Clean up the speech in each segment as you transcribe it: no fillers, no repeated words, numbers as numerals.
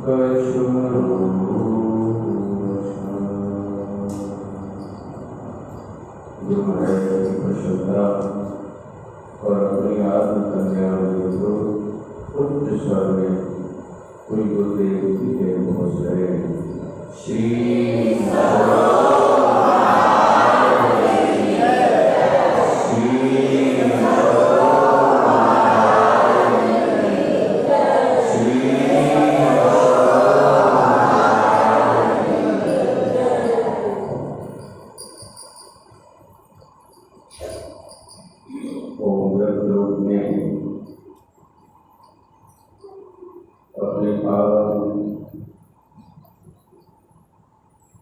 और अपनी आत्म कल्याण को उच्च स्वर में कोई गुरुदेव की जय पहुँच रहे श्री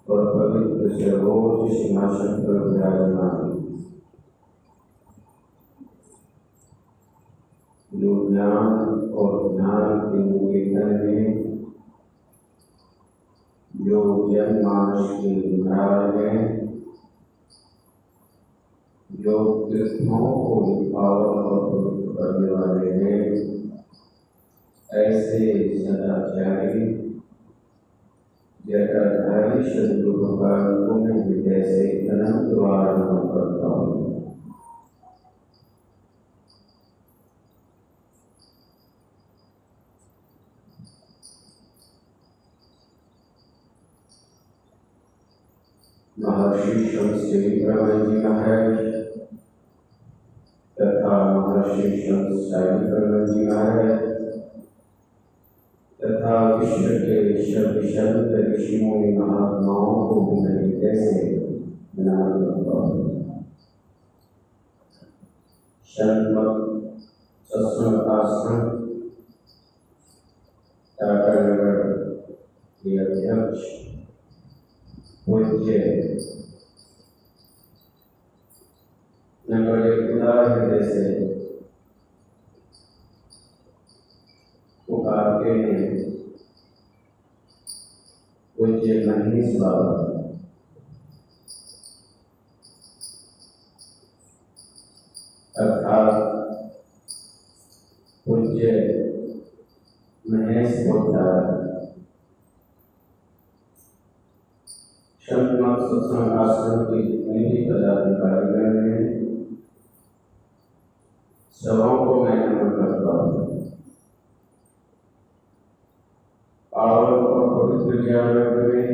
और पवित्र सर्वोच्च सिंहासन पर विराजमान जो ज्ञान और ज्ञान के निकेतन में जो जनमानस के विचार में जो तीर्थों को पावन और पवित्र करने वाले हैं, ऐसे सदाचारी जटाधारी सद्गुरु भगवान को मैं हृदय से अनंत बार नमन करता हूँ। महर्षि शंकरदेव जी महाराज तथा महर्षि शंकरदेव जी महाराज तथा विश्व के संत ऋषि मुनि महात्माओं को मैं हृदय से नमन करता हूँ। संत सत्संग आश्रम टाटानगर के अध्यक्ष पूज्य मैं बड़े उदार हृदय से पुकारते हैं पूज्य मनीष बाबा अर्थात पूज्य महेश पोद्दार संत सत्संग आश्रम के जितने भी पदाधिकारीगण हैं, सबों को मैं नमन करता हूँ। पावन और पवित्र ज्ञान में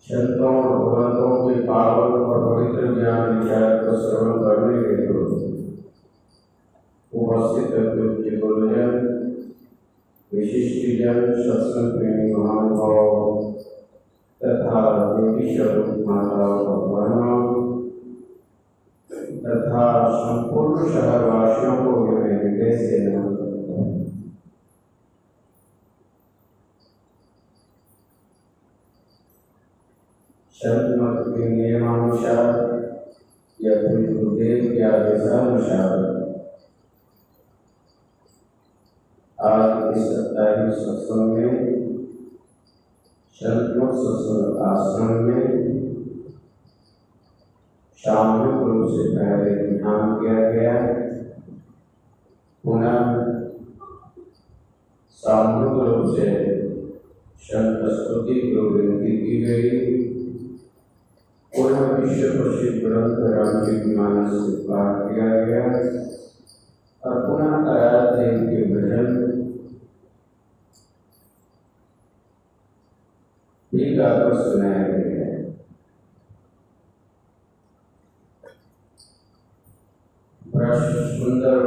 संतों और भगवंतों के पावन और पवित्र ज्ञान विचार को श्रवण करने के लिए उपस्थित गुरुजन विशिष्ट जन सत्संग प्रेमी महानुभाव तथा देवी स्वरूप माताओं का प्रणाम तथा संपूर्ण शहरवासियों को मैं हृदय से नमन करता हूँ। संत मत के नियमानुसार या कोई गुरुदेव के आदेशानुसार आज इस सप्ताह सत्संग में संत सत्संग आश्रम में सामूहिक रूप से पहले ध्यान किया गया, पुनः सामूहिक रूप से संत स्तुति को विनती की गई, पुनः विश्व प्रसिद्ध ग्रंथ रामचरितमानस से पाठ किया गया और पुनः आराध्य के भजन भी गाकर सुनाया गया। बड़ा सुंदर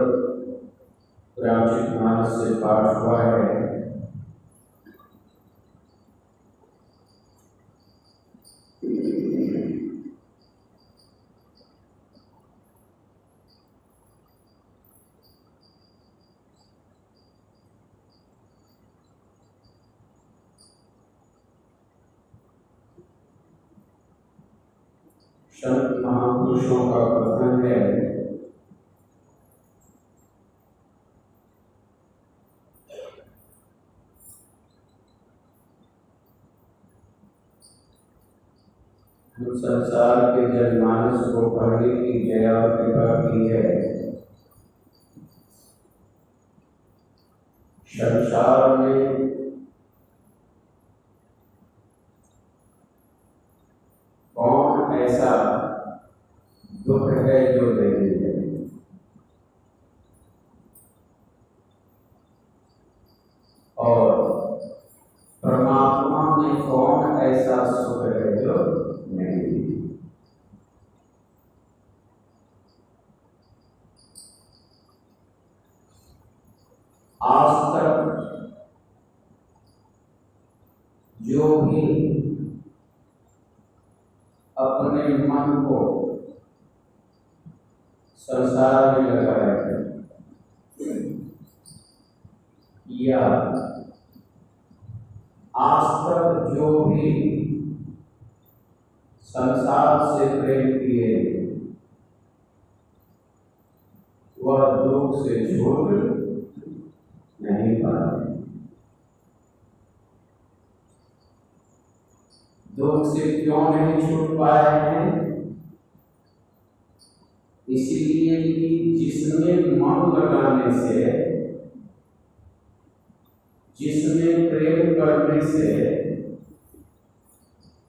रामचरितमानस से पाठ हुआ है। संत महापुरुषों का कथन है, जो संसार के जनमानस को पढ़ने की दया और कृपा की है, संसार में कौन ऐसा दुख है जो नहीं है, और परमात्मा में कौन ऐसा सुख है जो नहीं है। आज तक जो भी अपने मन को संसार में लगाया या आज तक जो भी संसार से प्रेम किए वह दुख से छूट नहीं पाए। दुख से क्यों नहीं छूट पाए हैं? इसलिए कि जिसमें मन लगाने से, जिसमें प्रेम करने से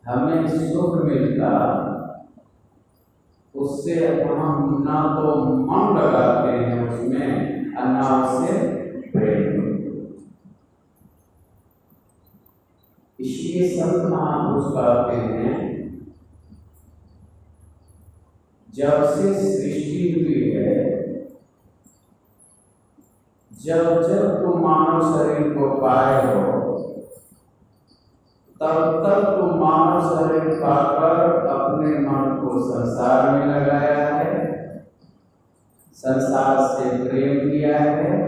हमें सुख मिलता, उससे हम ना तो मन लगाते हैं उसमें और ना उससे प्रेम। इसलिए संत महापुरुष कहते हैं, जब से सृष्टि हुई है, जब जब तुम मानव शरीर को पाए हो, तब तक तुम मानव शरीर पाकर अपने मन को संसार में लगाया है, संसार से प्रेम किया है।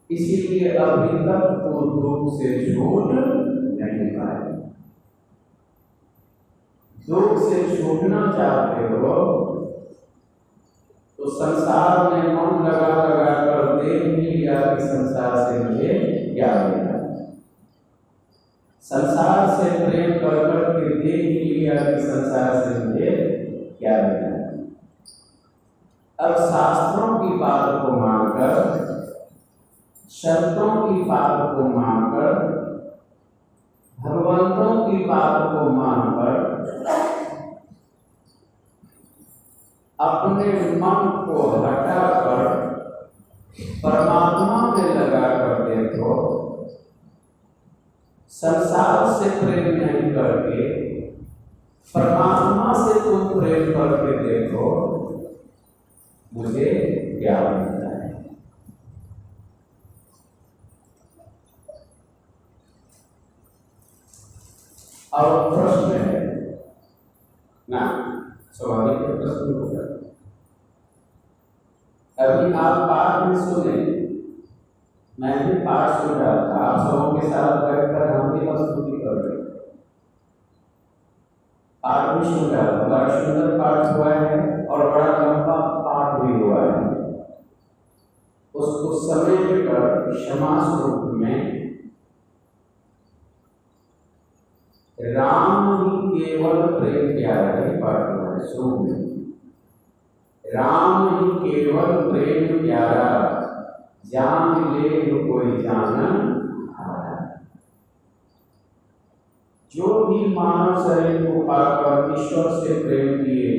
इसीलिए अभी तक तो दुख से छूट नहीं पाए। दुख से छूटना चाहते हो तो संसार में मन लगा लगा कर देख लिया कि संसार से मुझे क्या मिला, संसार से प्रेम कर कर देख लिया कि संसार से मुझे क्या मिला। अब शास्त्रों की बात को मानकर, शब्दों की बात को मानकर, भगवंतों की बात को मानकर अपने मन को हटाकर परमात्मा में लगा कर देखो, संसार से प्रेम नहीं करके परमात्मा से तुम प्रेम करके देखो, मुझे क्या मिलता है। और प्रश्न है ना, स्वाभाविक प्रश्न होगा। अभी आप पाठ में सुने, मैं भी पाठ सुन रहा था, आप सबों के साथ बैठकर हम भी स्तुति कर रहे, पाठ भी सुन रहा था। बड़ा सुंदर पाठ हुआ है और बड़ा लंबा पाठ भी हुआ है। उसको समेट कर समास रूप में राम ही केवल प्रेम प्यारा है पाठ हुआ है। शुरू में राम ही केवल प्रेम प्यारा, जान ले जो कोई जानन हारा। जो भी मानव शरीर को पाकर ईश्वर से प्रेम किए,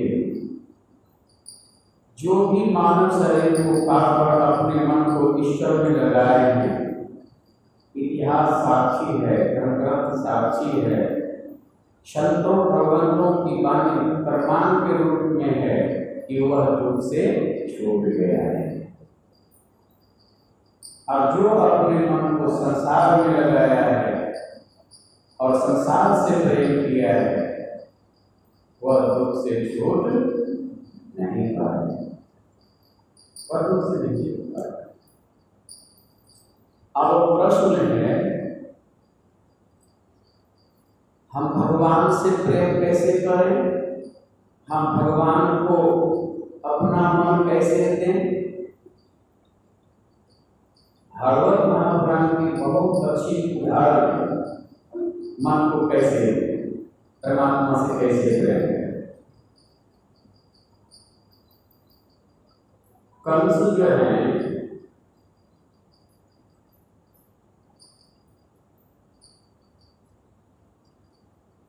जो भी मानव शरीर को पाकर अपने मन को ईश्वर में लगाए हैं, इतिहास साक्षी है, ग्रंथ साक्षी है, संतों भगवंतों की वाणी प्रमाण के रूप में है कि वह दुख से छूट गया है। और जो अपने मन को संसार में लगाया है और संसार से प्रेम किया है, वह दुख से छूट नहीं पाए, वह दुख से नहीं छूट पाए। अब प्रश्न है, हम भगवान से प्रेम कैसे करें? हम भगवान को अपना मन कैसे दें? भागवत महापुराण की बहुत अच्छी उदाहरण है, मन को कैसे परमात्मा से कैसे प्रेम करें। कंस जो है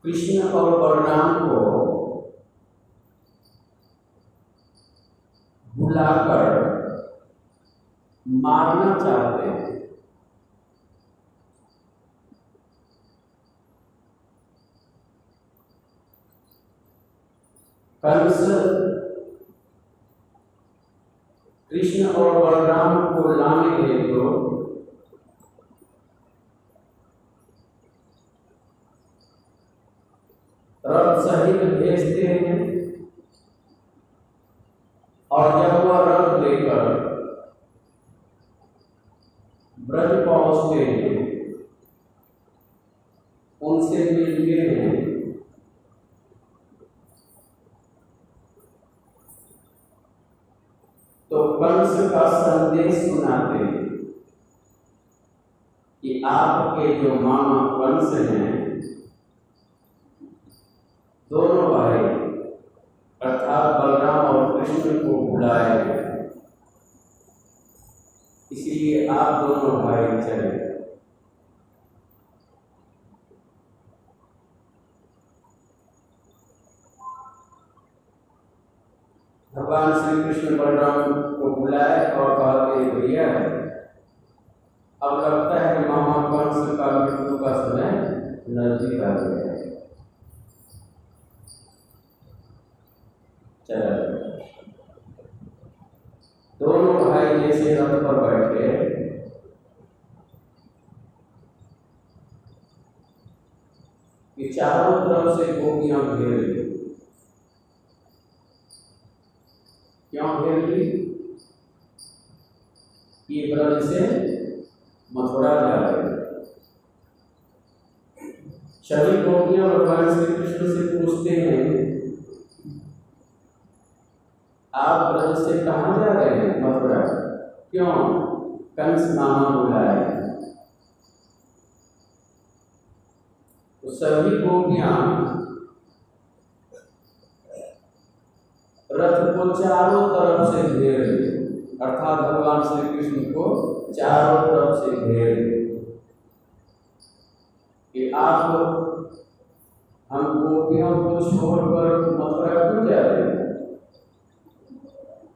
कृष्ण और बलराम को बुलाकर मारना चाहते हैं। कंस कृष्ण और बलराम को लाने के लिए रथ सहित भेजते हैं, और जब वह रथ लेकर ब्रज पहुंचते हैं, उनसे मिलते हैं, तो कंस का संदेश सुनाते हैं कि आपके जो मामा कंस हैं, दोनों भाई अर्थात बलराम और कृष्ण को बुलाए हैं, इसलिए आप दोनों भाई चले। भगवान श्री कृष्ण बलराम को बुलाए और कहते भैया, अब लगता है कि मामा कंस का मृत्यु का समय नजदीक आ गया है। चलो, दोनों भाई जैसे रथ पर बैठे, कि चारों तरफ से गोपियां घेर ली। क्यों घेर ली? ये ब्रज से मथुरा जा रहे। सभी गोपियां भगवान श्री कृष्ण से पूछते हैं, आप ब्रज से कहाँ जा रहे हैं? मथुरा। क्यों? कंस मामा बुलाए। तो सभी गोपियां रथ को चारों तरफ से घेर ली, अर्थात भगवान श्री कृष्ण को चारों तरफ से घेर ली कि आप हम गोपियों को छोड़कर मथुरा क्यों जा रहे हैं?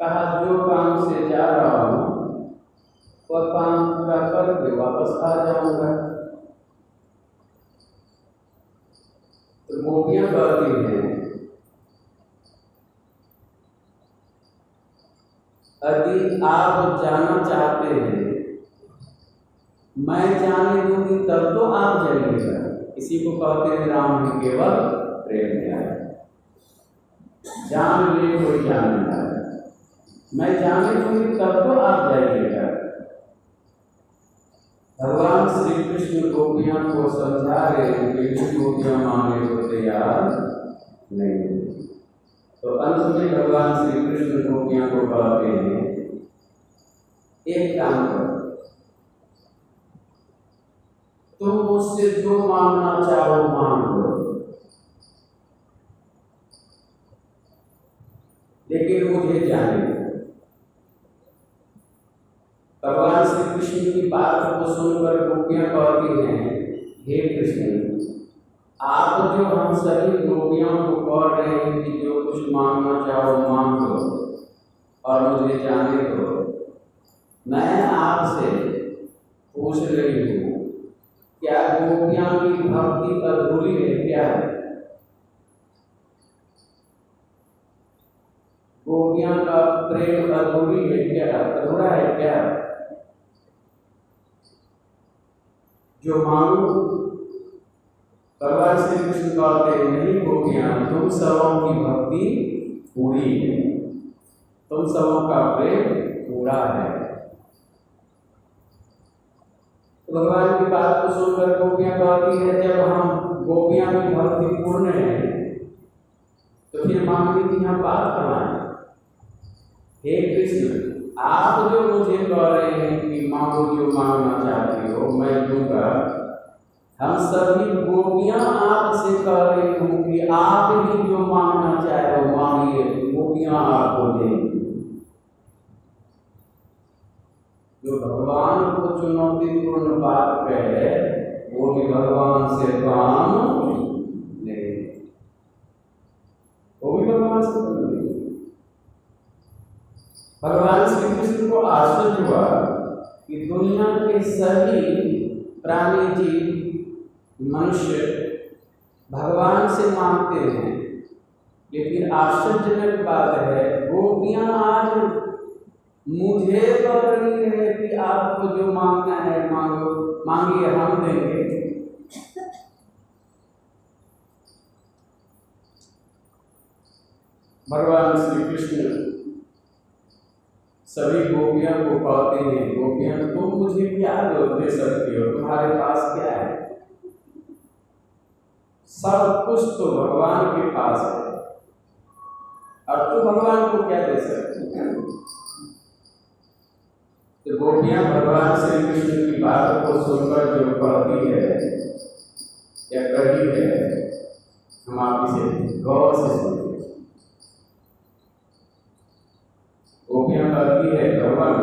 कहा, जो काम से जा रहा हूं वह काम पूरा करके वापस आ जाऊंगा। तो गोपियां कहती हैं, यदि आप जाना चाहते हैं, मैं जाने दूंगी तब तो आप जाइएगा। इसी को कहते हैं राम ही केवल प्रेम में आए। जान ले कोई जान ना, मैं जाने दूंगी तब तो आप जाइएगा। भगवान श्री कृष्ण गोपियां को समझा रहे हैं कि गोपियां मांगे तो तैयार नहीं। तो अंत में भगवान श्री कृष्ण गोपियां को कहते हैं, एक काम करो, तुम मुझसे जो मांगना चाहो मांग लो, लेकिन मुझे जाने दो। भगवान श्री कृष्ण की बात को सुनकर गोपियां कहती हैं, हे कृष्ण, आप जो हम सभी गोपियों को कह रहे हैं कि जो कुछ मांगना चाहो मांग लो और मुझे जाने दो, मैं आपसे पूछ रही हूँ, क्या गोपियां की भक्ति अधूरी है क्या? गोपियां का प्रेम अधूरी है क्या? अधूरा है क्या? जो मांगो, भगवान श्री कृष्ण कहते हैं, नहीं गोपियां, तुम सबों की भक्ति पूरी है, तुम सबों का प्रेम पूरा है। तो भगवान की बात को सुनकर गोपियां कहती है, जब हम गोपियां की भक्ति पूर्ण है तो फिर मांगने की यहाँ बात करना। हे कृष्ण, आप जो मुझे कह रहे हैं कि मांगो जो मांगना चाहती हो मैं दूंगा, हम सभी गोपियां आपसे कह रही हूँ कि आप ही जो मांगना चाहे वो मांगिए, गोपियां आपको देंगी। जो भगवान को चुनौतीपूर्ण बात कहे वो भी भगवान से काम नहीं। के सभी प्राणी जीव मनुष्य भगवान से मांगते हैं, लेकिन आश्चर्यजनक बात है गोपियां आज मुझे कह रही है कि आपको जो मांगना है मांगो, मांगिए हम देंगे। भगवान श्री कृष्ण सभी गोपियां को कहते हैं, गोपियां तुम मुझे क्या दे सकती हो, तुम्हारे पास क्या है? सब कुछ तो भगवान के पास है, और तुम भगवान को क्या दे सकती हो? तो गोपियां भगवान श्री कृष्ण की बात को सुनकर जो कहती है या कही है, हम आप इसे गौर से सुनिए। गोपियां कहती है भगवान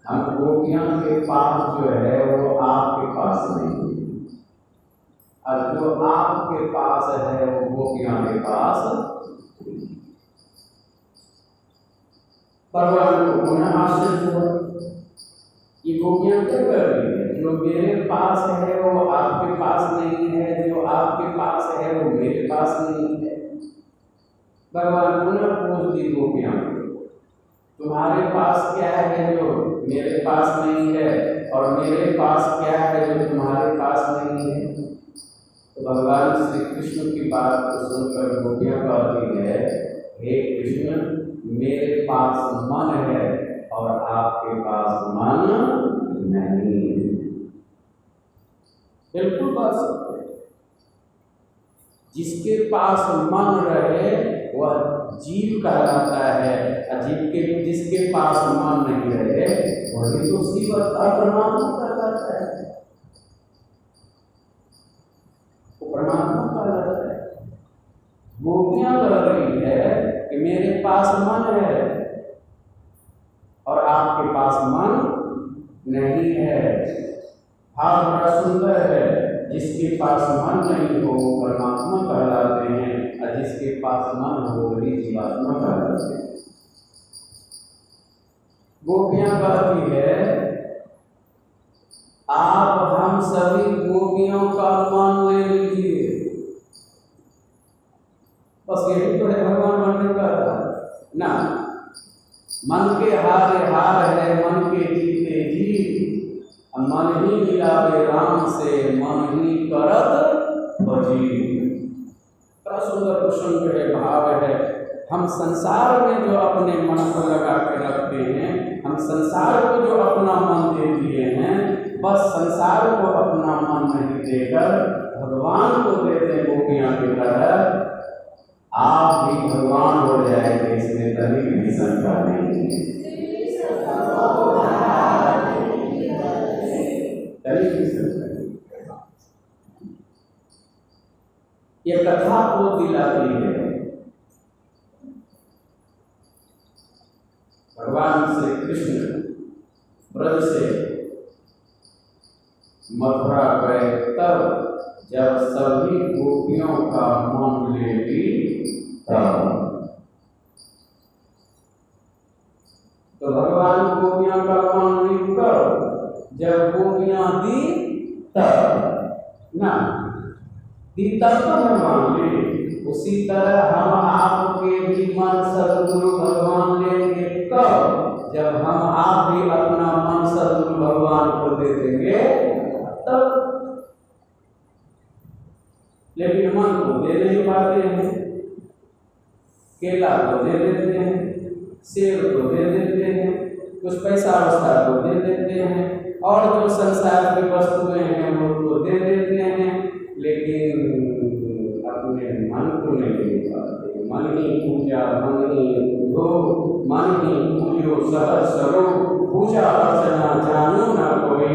हम गोपियां के पास जो है वो आपके पास नहीं है, और जो आपके पास है वो गोपियां के पास। भगवान को पुनः आश्चर्य हुआ, ये गोपियां क्या कर रही है? जो मेरे पास है वो आपके पास नहीं है, जो आपके पास है वो मेरे पास नहीं है। भगवान पुनः पूछ दी गोपियां, तुम्हारे पास क्या है जो मेरे पास नहीं है, और मेरे पास क्या है जो तुम्हारे पास नहीं है? तो भगवान श्री कृष्ण की बात को सुनकर गोपियां कहती है, हे कृष्ण मेरे पास मन है और आपके पास मन नहीं। बिल्कुल बात सत्य है। जिसके पास मन रहे वह जीव कहलाता है, जिसके पास मन नहीं रहे वही तो शिव परमात्मा कहलाता है, वो परमात्मा कहलाता है। गोपियां कह रही है कि मेरे पास मन है और आपके पास मन नहीं है। भाव बड़ा सुंदर है, जिसके पास मन नहीं हो परमात्मा कहलाते हैं, और जिसके पास मन हो वही जीवात्मा कहलाते हैं। गोपियां कहती है आप हम सभी गोपियों का मन ले लीजिए। बस यही तो है भगवान बनने का ना। मन के हारे हार है, मन के जीते जीत, मन ही मिलावे राम से, मन ही करत भजी। बड़ा सुंदर प्रसंग है, भाव है। हम संसार में जो अपने मन को लगा के रखते हैं, हम संसार को जो अपना मन दे दिए हैं, बस संसार को अपना मन नहीं देकर भगवान को देते गोपियां की तरह आप भी भगवान हो जाएंगे, इसमें तनिक भी शंका नहीं है। ये कथा को दिलाती है भगवान श्री कृष्ण ब्रज से मथुरा गए, तब जब सभी गोपियों का मन ले ली, तब तो भगवान गोपियां का मन ली कब? जब गोपियां दी तब ना, दी तब तो भगवान ले। उसी तरह हम आपके भी मन सदगुरु भगवान लेंगे कब? जब हम आप भी अपना मन सदगुरु भगवान को दे देंगे तब। लेकिन मन को दे नहीं पाते हैं, केला को दे देते हैं, सेब को दे देते हैं, कुछ पैसा वस्ता को दे देते हैं, और जो संसार की वस्तुएं हैं वो तो दे देते हैं, लेकिन अपने मन को नहीं दे पाते। मन ही पूजा मन ही पूजो, मन ही पूजो सहज सरो, पूजा अर्चना जानो ना कोई,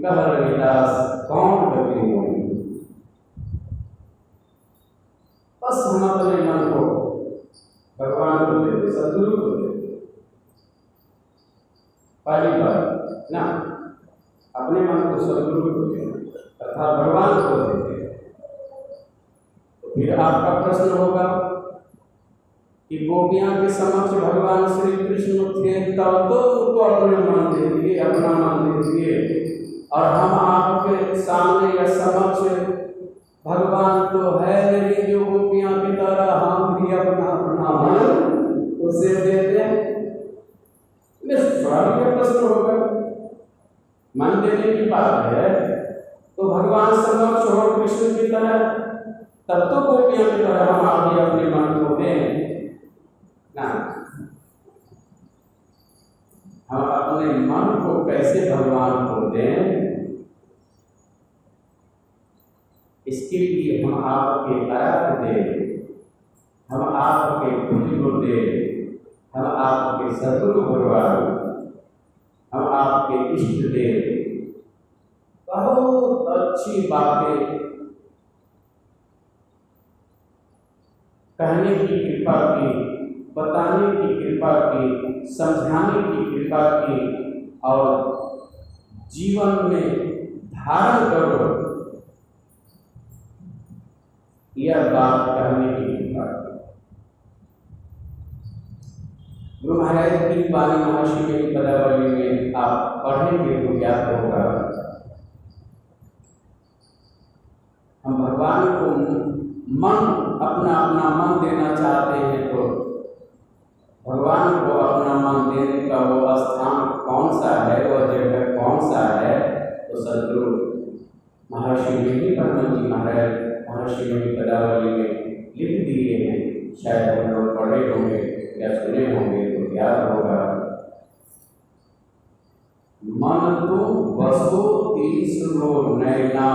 कह रविदास कौन कभी मोई। बस हम अपने मन को भगवान को देते, सदगुरु को देते। पहली बात ना, अपने मन को सदगुरु को देते तथा भगवान को देते। तो फिर आपका प्रश्न होगा कि गोपियां के समक्ष भगवान श्री कृष्ण थे, तब तो उनको अपने मन दे दिए, अपना मन दे दिए। और हम आपके सामने या समक्ष भगवान तो है नहीं जो गोपियां की तरह हम भी अपना अपना मन उसे दे दें। स्वाभाविक प्रश्न होगा, मन देने की बात है तो भगवान समक्ष हो कृष्ण की तरह, तब तो गोपियों की तरह हम आगे अपने मन को दें ना। हम अपने मन को कैसे भगवान को दें, इसके लिए हम आपके अर्घ दें, हम आपके पूज को दें, हम आपके सद्गुरु भगवान, हम आपके इष्ट देव। बहुत अच्छी बातें कहने की कृपा की, बताने की कृपा की, समझाने की कृपा की, और जीवन में धारण करो यह बात कहने की कृपा की। गुरु महाराज की वाणी महर्षि की पदावली में आप पढ़ेंगे तो क्या होगा। हम भगवान को मन अपना अपना मन देना चाहते हैं तो भगवान को अपना मन देने का वो स्थान कौन सा है, वह जगह कौन सा है, तो सदगुरु महर्षि मेहनी ब्रह्मन जी महाराज महर्षि मेहनी पदावली में लिख दिए हैं। शायद हम लोग पढ़े होंगे या सुने होंगे तो याद होगा। मन तुम बसो तीसरो नैना,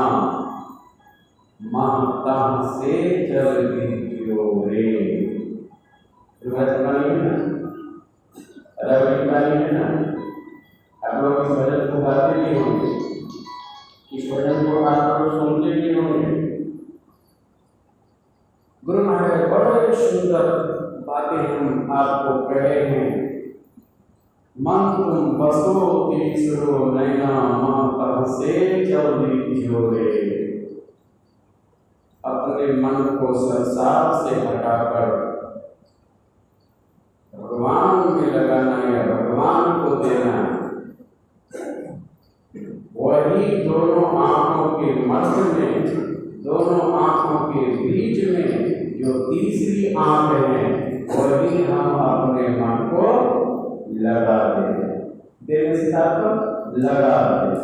महता से जल दीजियो रे। बनी है ना, आप लोग इस भजन को गाते भी होंगे, इस भजन को आप लोग सुनते भी होंगे। गुरु महाराज बड़े सुंदर बातें हम आपको कहे हैं। मन तुम बसो तीसरो नैना, महता से जल दीजियो रे। अपने मन को संसार से हटाकर भगवान में लगाना या भगवान को देना, वही दोनों आंखों के मध्य में, दोनों आंखों के बीच में जो तीसरी आंख है, वही हम अपने मन को लगा देने से आपको लगा दें।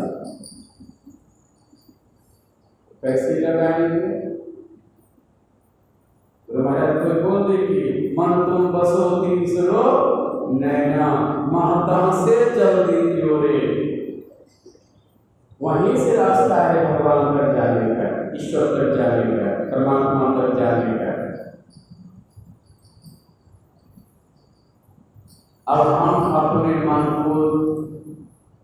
कैसे लगाएंगे? तो महाराज कोई बोल दे कि मन तुम बसो तीसरो नैना, महता से जल दीजियो रे। वहीं से रास्ता है भगवान तक जाने का, ईश्वर तक जाने का, परमात्मा तक जाने का। अब हम अपने मन को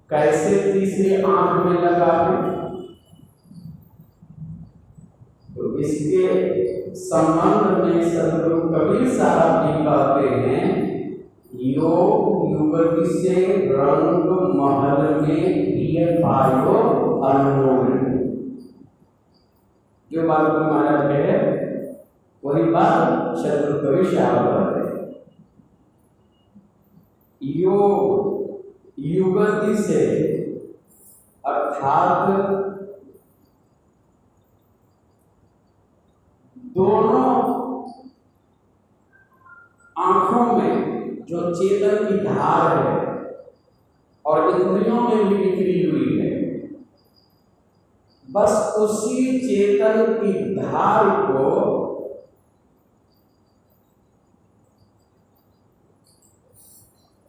कैसे तीसरी आंख में लगाएं? तो इसके संबंध में सदगुरु कबीर साहब जी कहते हैं, योग युगति से रंग महल में प्रिय पायो अनमोल। जो बात गुरु महाराज कहे वही बात सदगुरु कबीर साहब कहते हैं। योग युगति से अर्थात दोनों आंखों में जो चेतन की धार है और इंद्रियों में भी बिखरी हुई है, बस उसी चेतन की धार को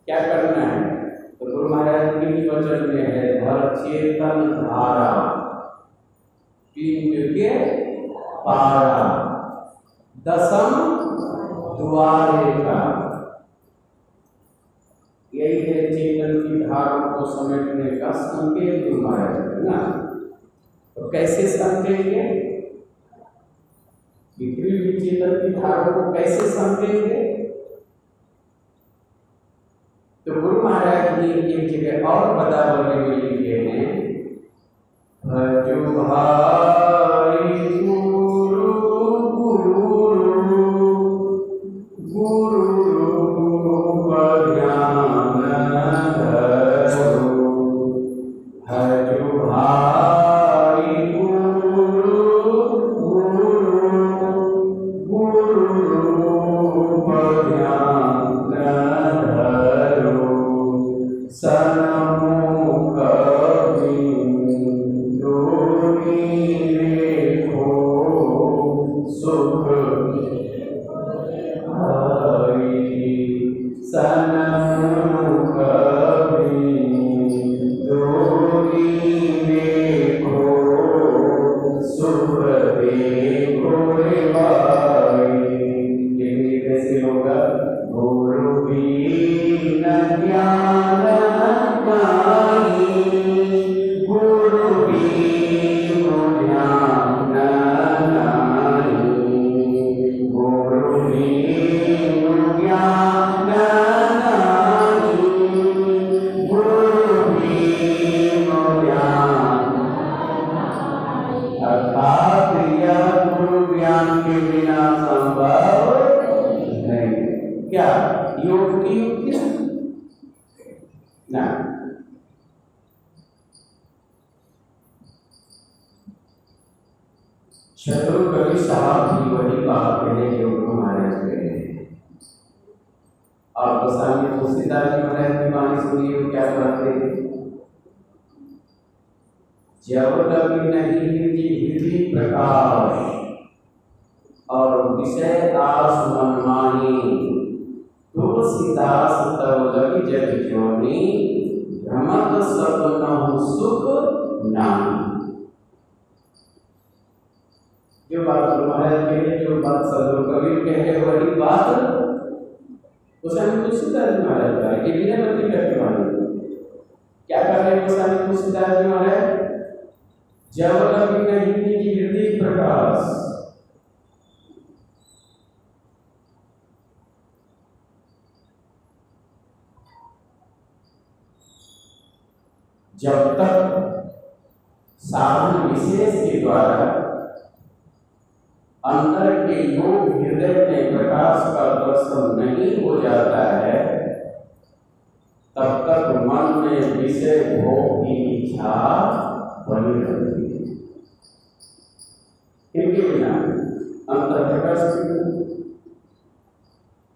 क्या करना है? तो गुरु महाराज के ही वचन में है, धर चेतन धारा पिंड के पारा, दसम द्वारे का। यही है चेतन की धार को समेटने का संकेत गुरु महाराज है ना। तो कैसे समझेंगे? बिखरी हुई चेतन की धार को कैसे समझेंगे? तो गुरु महाराज जी एक जगह और पदावली में लिखे हैं, भजो भाई गुरु गुरु गुरु हजु भाई गुरु गुरु गुरु ध्यान धरो सन्मुख बिंदु देखो सुख हरि सन्मुख बिंदु देखो सुख देखो रे भाई। ये कैसे होगा? गुरु बिन ज्ञान नाही, गुरु बिन ज्ञान नाही, गुरु बिन ज्ञान नाही, गुरु बिन ज्ञान। अर्थात यह गुरु ज्ञान के बिना संभव नहीं। क्या योग की युक्ति ना? शत्रुकवि साहब भी वही बात कहने के योग महाराज कहे। और गोस्वामी तुलसीदास जी महाराज की वाणी सुनिए क्या कहते हैं। जब कभी नहीं हृदय प्रकाश और विषय आस मन माही, तुलसीदास तब लगी जग जोनी, भ्रमत सपन सुख नाम। जो बात महाराज कहे, जो बात सब कवि कहे, वही बात गोस्वामी तुलसीदास जी महाराज का है। ये बिना करके माने क्या कर रहे हैं गोस्वामी तुलसीदास जी महाराज? जब कभी नहीं कि हृदय प्रकाश, जब तक साधन विशेष के द्वारा अंदर के योग हृदय में प्रकाश का दर्शन नहीं हो जाता है, तब तक मन में विषय भोग की इच्छा बनी रहती है। इनके बिना अंतर प्रकाश,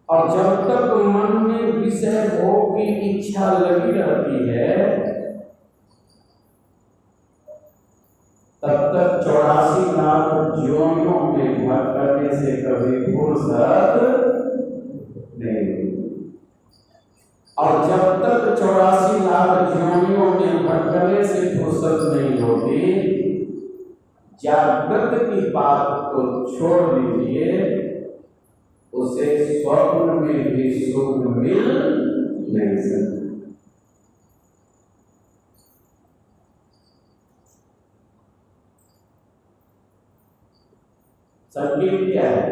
और जब तक मन में विषय भोग की इच्छा लगी रहती है, तब तक 84 लाख जीवों में भटकने से कभी फुर्सत नहीं। और जब तक 84 लाख जीवों में भटकने से फुर्सत नहीं होती, जागृत की बात को छोड़ दीजिए, उसे स्वप्न में भी सुख मिल नहीं सकता। संकेत क्या है?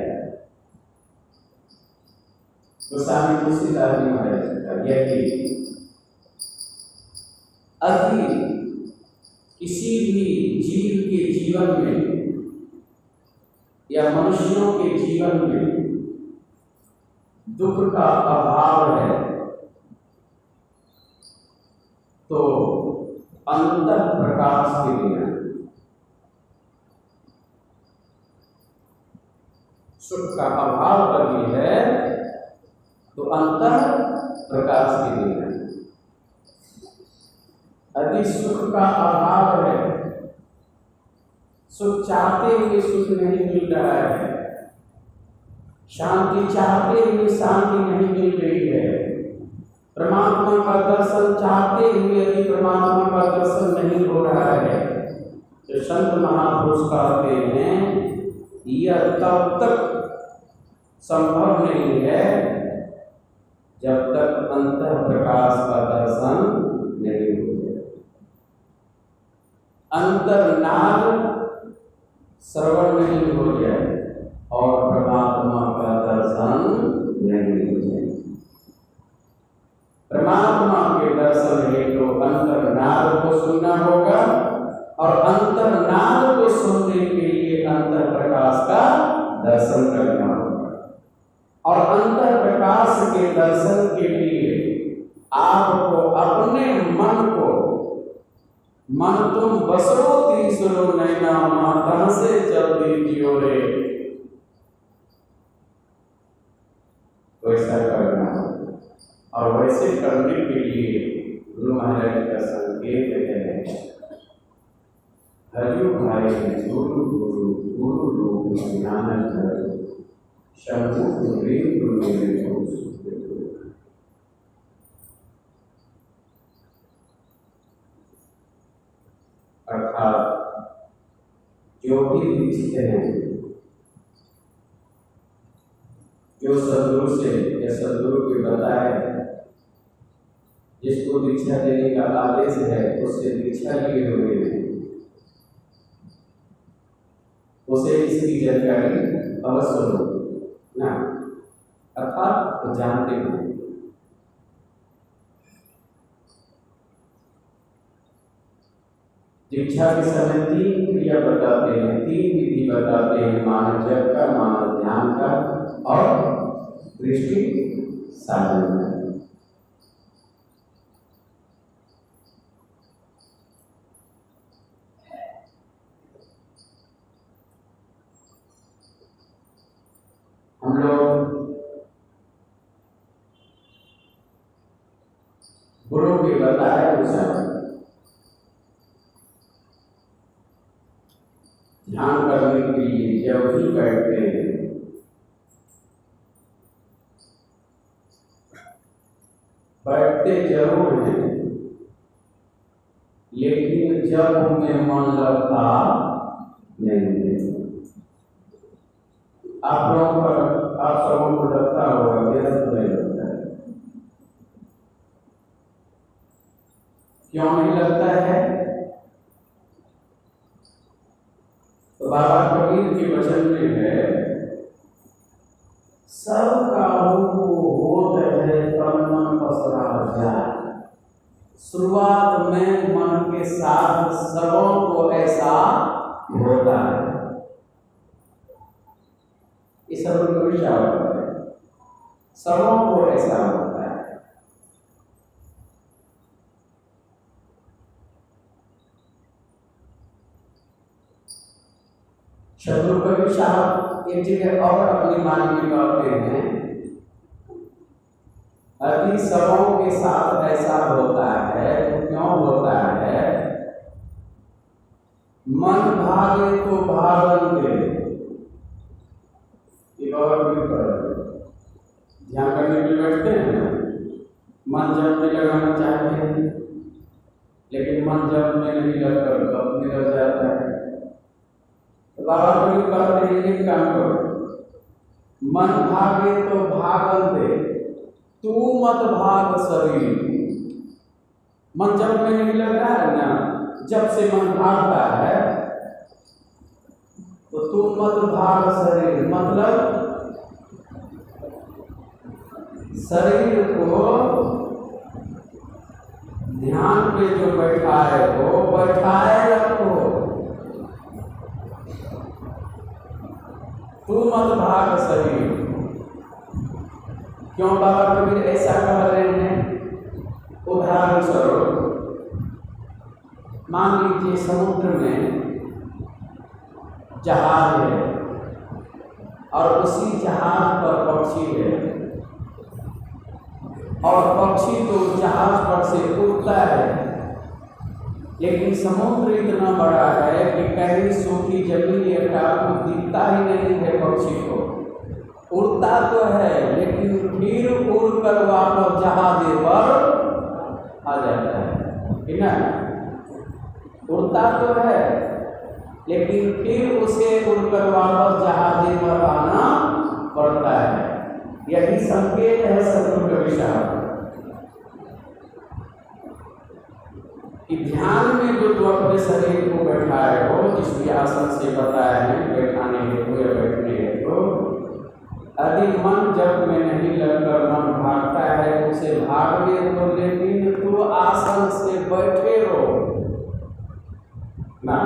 गोस्वामी तुलसीदास जी महाराज का यह कि अभी किसी भी जीव के जीवन में या मनुष्यों के जीवन में दुख का अभाव है, तो अंतर प्रकाश के बिना सुख का अभाव लगी है, तो अंतर प्रकाश के बिना। यदि सुख का अभाव है, सुख चाहते हुए सुख नहीं मिल रहा है, शांति चाहते हुए शांति नहीं मिल रही है, परमात्मा का दर्शन चाहते हुए यदि परमात्मा का दर्शन नहीं हो रहा है, तो संत महापुरुष कहते हैं यह तब तक संभव नहीं है जब तक अंतर प्रकाश का दर्शन नहीं हो जाए। अंतर्नाद श्रवण नहीं हो जाए और परमात्मा का दर्शन नहीं हो जाए। परमात्मा के दर्शन हेतु अंतर्नाद को सुनना होगा, और अंतर्नाद को सुनने के लिए अंतर प्रकाश का दर्शन करना होगा। और अंतर प्रकाश के दर्शन के लिए आपको अपने मन को मन तुम बसो तीसरो नैना मातन से जल्दी जियो रे। वैसा करना और वैसे करने के लिए गुरु महाराज का संकेत है, हरियो भाई गुरु गुरु गुरु लोग ज्ञान करो शंभु गुरु गुरु अर्थात जो भी दीक्षित हैं, जो सदगुरु से या सदगुरु के बताए जिसको दीक्षा देने का आदेश है उससे दीक्षा लिए हुए हैं, उसे इसकी जानकारी अवश्य हो ना, अर्थात वो जानते हैं। दीक्षा के समय 3 क्रिया बताते हैं, 3 विधि बताते हैं, मानव जप का, मानव ध्यान का और दृष्टि साधन का। हम लोग गुरु के बताए अनुसार ध्यान करने के लिए जब भी बैठते हैं, बैठते जरूर हैं, लेकिन जब उनमें मन लगता नहीं है। आप सबों को लगता होगा, मेरा तो नहीं लगता है। क्यों नहीं लगता है? तो बाबा कबीर के वचन में है, सब काहू को होत है तन मन पसरा जाए। शुरुआत में मन के साथ सबों को ऐसा होता है। इस सब को होता है, सबों को ऐसा होता है। शत्रुघ्न साहब एक जगह और अपनी वाणी में कहते हैं, अति सबों के साथ ऐसा होता है। तो क्यों होता है? मन भागे तो भागन दे। ध्यान करने के लिए बैठते हैं ना, मन जब में लगाना चाहते हैं, लेकिन मन जब में नहीं लगता कब निकल जाता है। तो बाबा कबीर कहते हैं, एक काम करो, मन भागे तो भागन दे, तू मत भाग शरीर। मन जब में नहीं लग रहा है ना, जब से मन भागता है तो तू मत भाग शरीर, मतलब शरीर को ध्यान पे जो बैठाए हो बैठाए रखो, तू मत भाग शरीर। क्यों बाबा कबीर ऐसा कह रहे हैं? उदाहरण स्वरूप मान लीजिए समुद्र में जहाज है और उसी जहाज पर पक्षी है, और पक्षी तो जहाज पर से उड़ता है, लेकिन समुद्र इतना बड़ा है कि कहीं सूखी जमीन या टापू दिखता ही नहीं है पक्षी को। उड़ता तो है लेकिन फिर उड़कर वापस जहाज पर आ जाता है, ठीक है? उड़ता तो है लेकिन फिर उसे उड़कर वापस जहाज पर आना पड़ता है। यही संकेत है सदगुरु विचार कि ध्यान में जो तो अपने शरीर को बैठाए हो, जिस भी आसन से बताया है बैठाने हेतु या बैठने हेतु, यदि मन जब में नहीं लगकर मन भागता है उसे भागने दो, लेकिन तो आसन से बैठे रहो ना,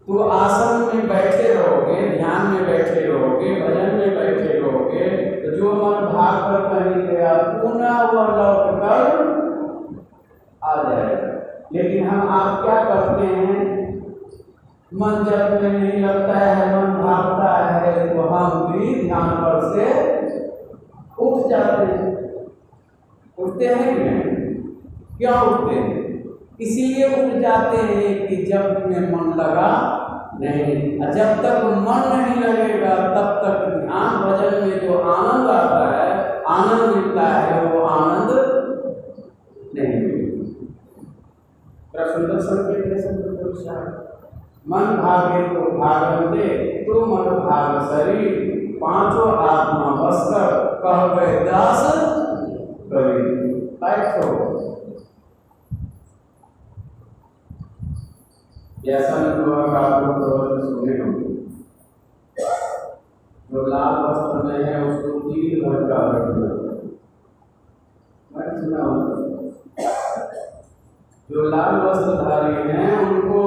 तो आसन में बैठे रहोगे, ध्यान में बैठे रहोगे, भजन में बैठे रहोगे, तो जो मन भाग कर कहीं गया पुनः वह लौट कर आ जाएगा। लेकिन हम आप क्या करते हैं, मन जब में नहीं लगता है, मन भागता है, तो हम भी ध्यान पर से उठ जाते हैं। उठते हैं कि नहीं? क्यों उठते हैं? इसीलिए उठ जाते हैं कि जब में मन लगा नहीं, जब तक मन नहीं लगेगा तब तक ध्यान भजन में जो आनंद आता है, आनंद मिलता है, वो आनंद नहीं मिलता। सुंदर संकेत मन भागे तो भागवते, तो मन भाग शरीर, पांचों आत्मा बसकर कह गए दास करी। बैठो, ऐसा अनुभव आप लोग सुने होंगे। जो लाल वस्त्र में है उसको 3 घंटा बैठना, मैं सुना होगा। जो लाल वस्त्रधारी हैं उनको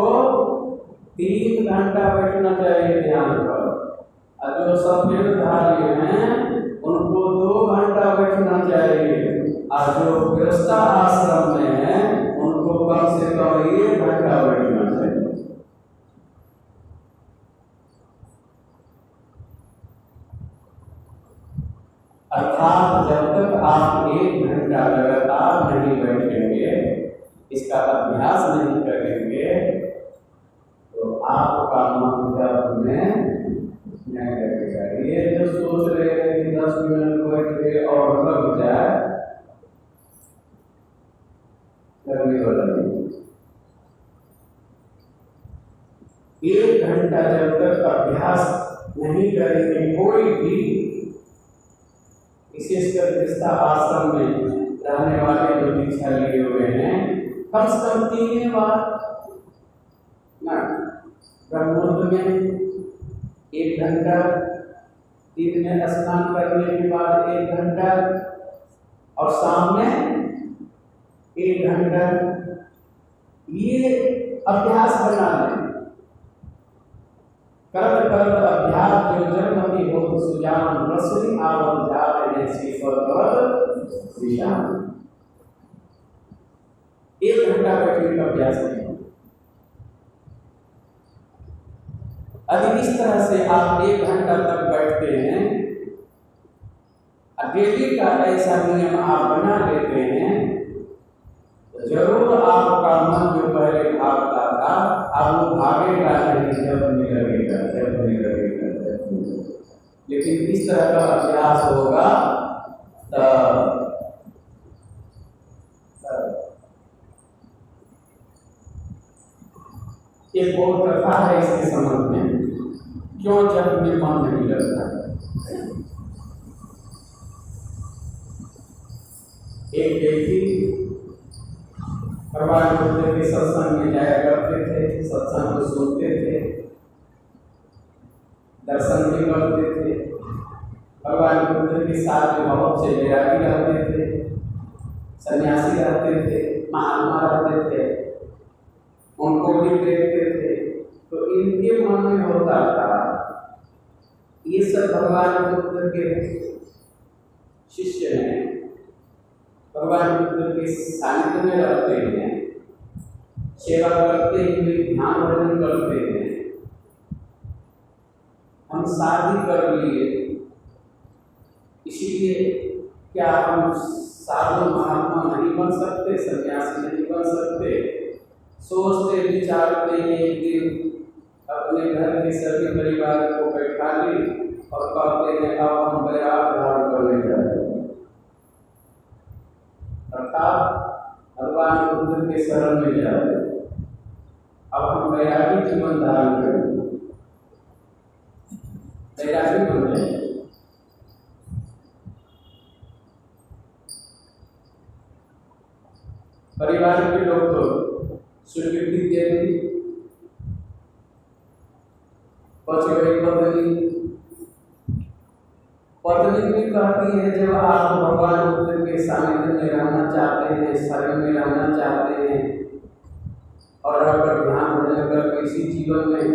3 घंटा बैठना चाहिए ध्यान पर, और जो सफेदधारी हैं उनको 2 घंटा बैठना चाहिए, और जो गृहस्थ आश्रम में है उनको कम से कम 1 घंटा बैठना चाहिए। अर्थात जब तक आप 1 घंटा लगातार नहीं बैठेंगे, इसका अभ्यास नहीं करेंगे, तो आपका मन जब में नहीं लगेगा। ये जो सोच रहे हैं कि 10 मिनट बैठे और लग जाए, करने वाला नहीं। 1 घंटा जब तक अभ्यास नहीं करेंगे, कोई भी विशेषकर गृहस्थ आश्रम में रहने वाले जो दीक्षा लिए हुए हैं, कम से कम 3 बार ना ब्रह्ममुहूर्त में 1 घंटा, दिन में स्नान करने के बाद 1 घंटा, और शाम में 1 घंटा, ये अभ्यास बना लें। करत करत अभ्यास जो जन्मति हो सुजान, रसोई आवत जात ऐसी फलवत विशान। 1 घंटा बैठने का अभ्यास करें। यदि इस तरह से आप 1 घंटा तक बैठते हैं, डेली का ऐसा नियम आप बना लेते हैं, तो जरूर आपका मन जो पहले भागता था, अब वो भागेगा नहीं, जब नहीं लगेगा, जब नहीं लगेगा, जब नहीं लगेगा। लेकिन इस तरह का अभ्यास होगा तब एक बहुत कथा है इसके संबंध में, क्यों जब में मन नहीं लगता। एक व्यक्ति भगवान बुद्ध के सत्संग में जाया करते थे, सत्संग को सुनते थे, दर्शन भी करते थे। भगवान बुद्ध के साथ में बहुत से वैरागी रहते थे, सन्यासी रहते थे, महात्मा रहते थे, उनको भी देखते थे। तो इनके मन में होता था, ये सब भगवान बुद्ध के शिष्य हैं, भगवान बुद्ध के सानिध्य में रहते हैं, सेवा करते हुए ध्यान भजन करते हैं, हम शादी कर लिए, इसीलिए क्या हम साधु महात्मा नहीं बन सकते, सन्यासी नहीं बन सकते? सोचते विचारते एक दिन अपने घर के सभी परिवार को बैठा ली और कहते हैं अब हम वैराग धारण करने जा रहे हैं। अर्थात भगवान बुद्ध के शरण में जा रहे हैं, अब हम वैरागी जीवन धारण करेंगे, वैरागी बन जाएंगे। परिवार के लोग तो स्वीकृति दे दी, बच गई पत्नी। पत्नी भी कहती है जब आप भगवान बुद्ध के सानिध्य में रहना चाहते हैं, शरण में रहना चाहते हैं और रहकर ध्यान भजन कर इसी जीवन में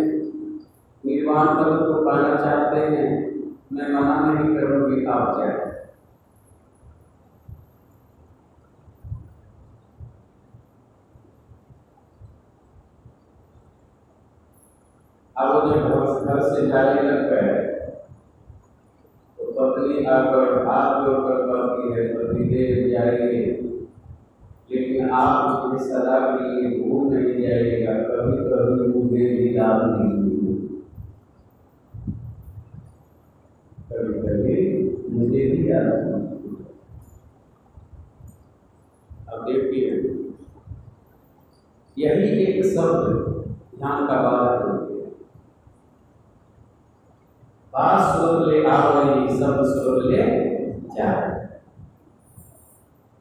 निर्वाण पद को पाना चाहते हैं, मैं मना नहीं करूंगी, आप जाए। अब वो जब घर से जाने लग गए तो पत्नी आकर हाथ जोड़कर कहती है, पति देव जाइए, लेकिन आप मुझे सदा के लिए भूल नहीं जाइएगा, कभी कभी मुझे भी याद दीजिए, कभी कभी मुझे भी याद दीजिए। अब देखिए, यही एक शब्द ध्यान का बात है। बात सुर ले आवई, शब्द सुर ले जाए।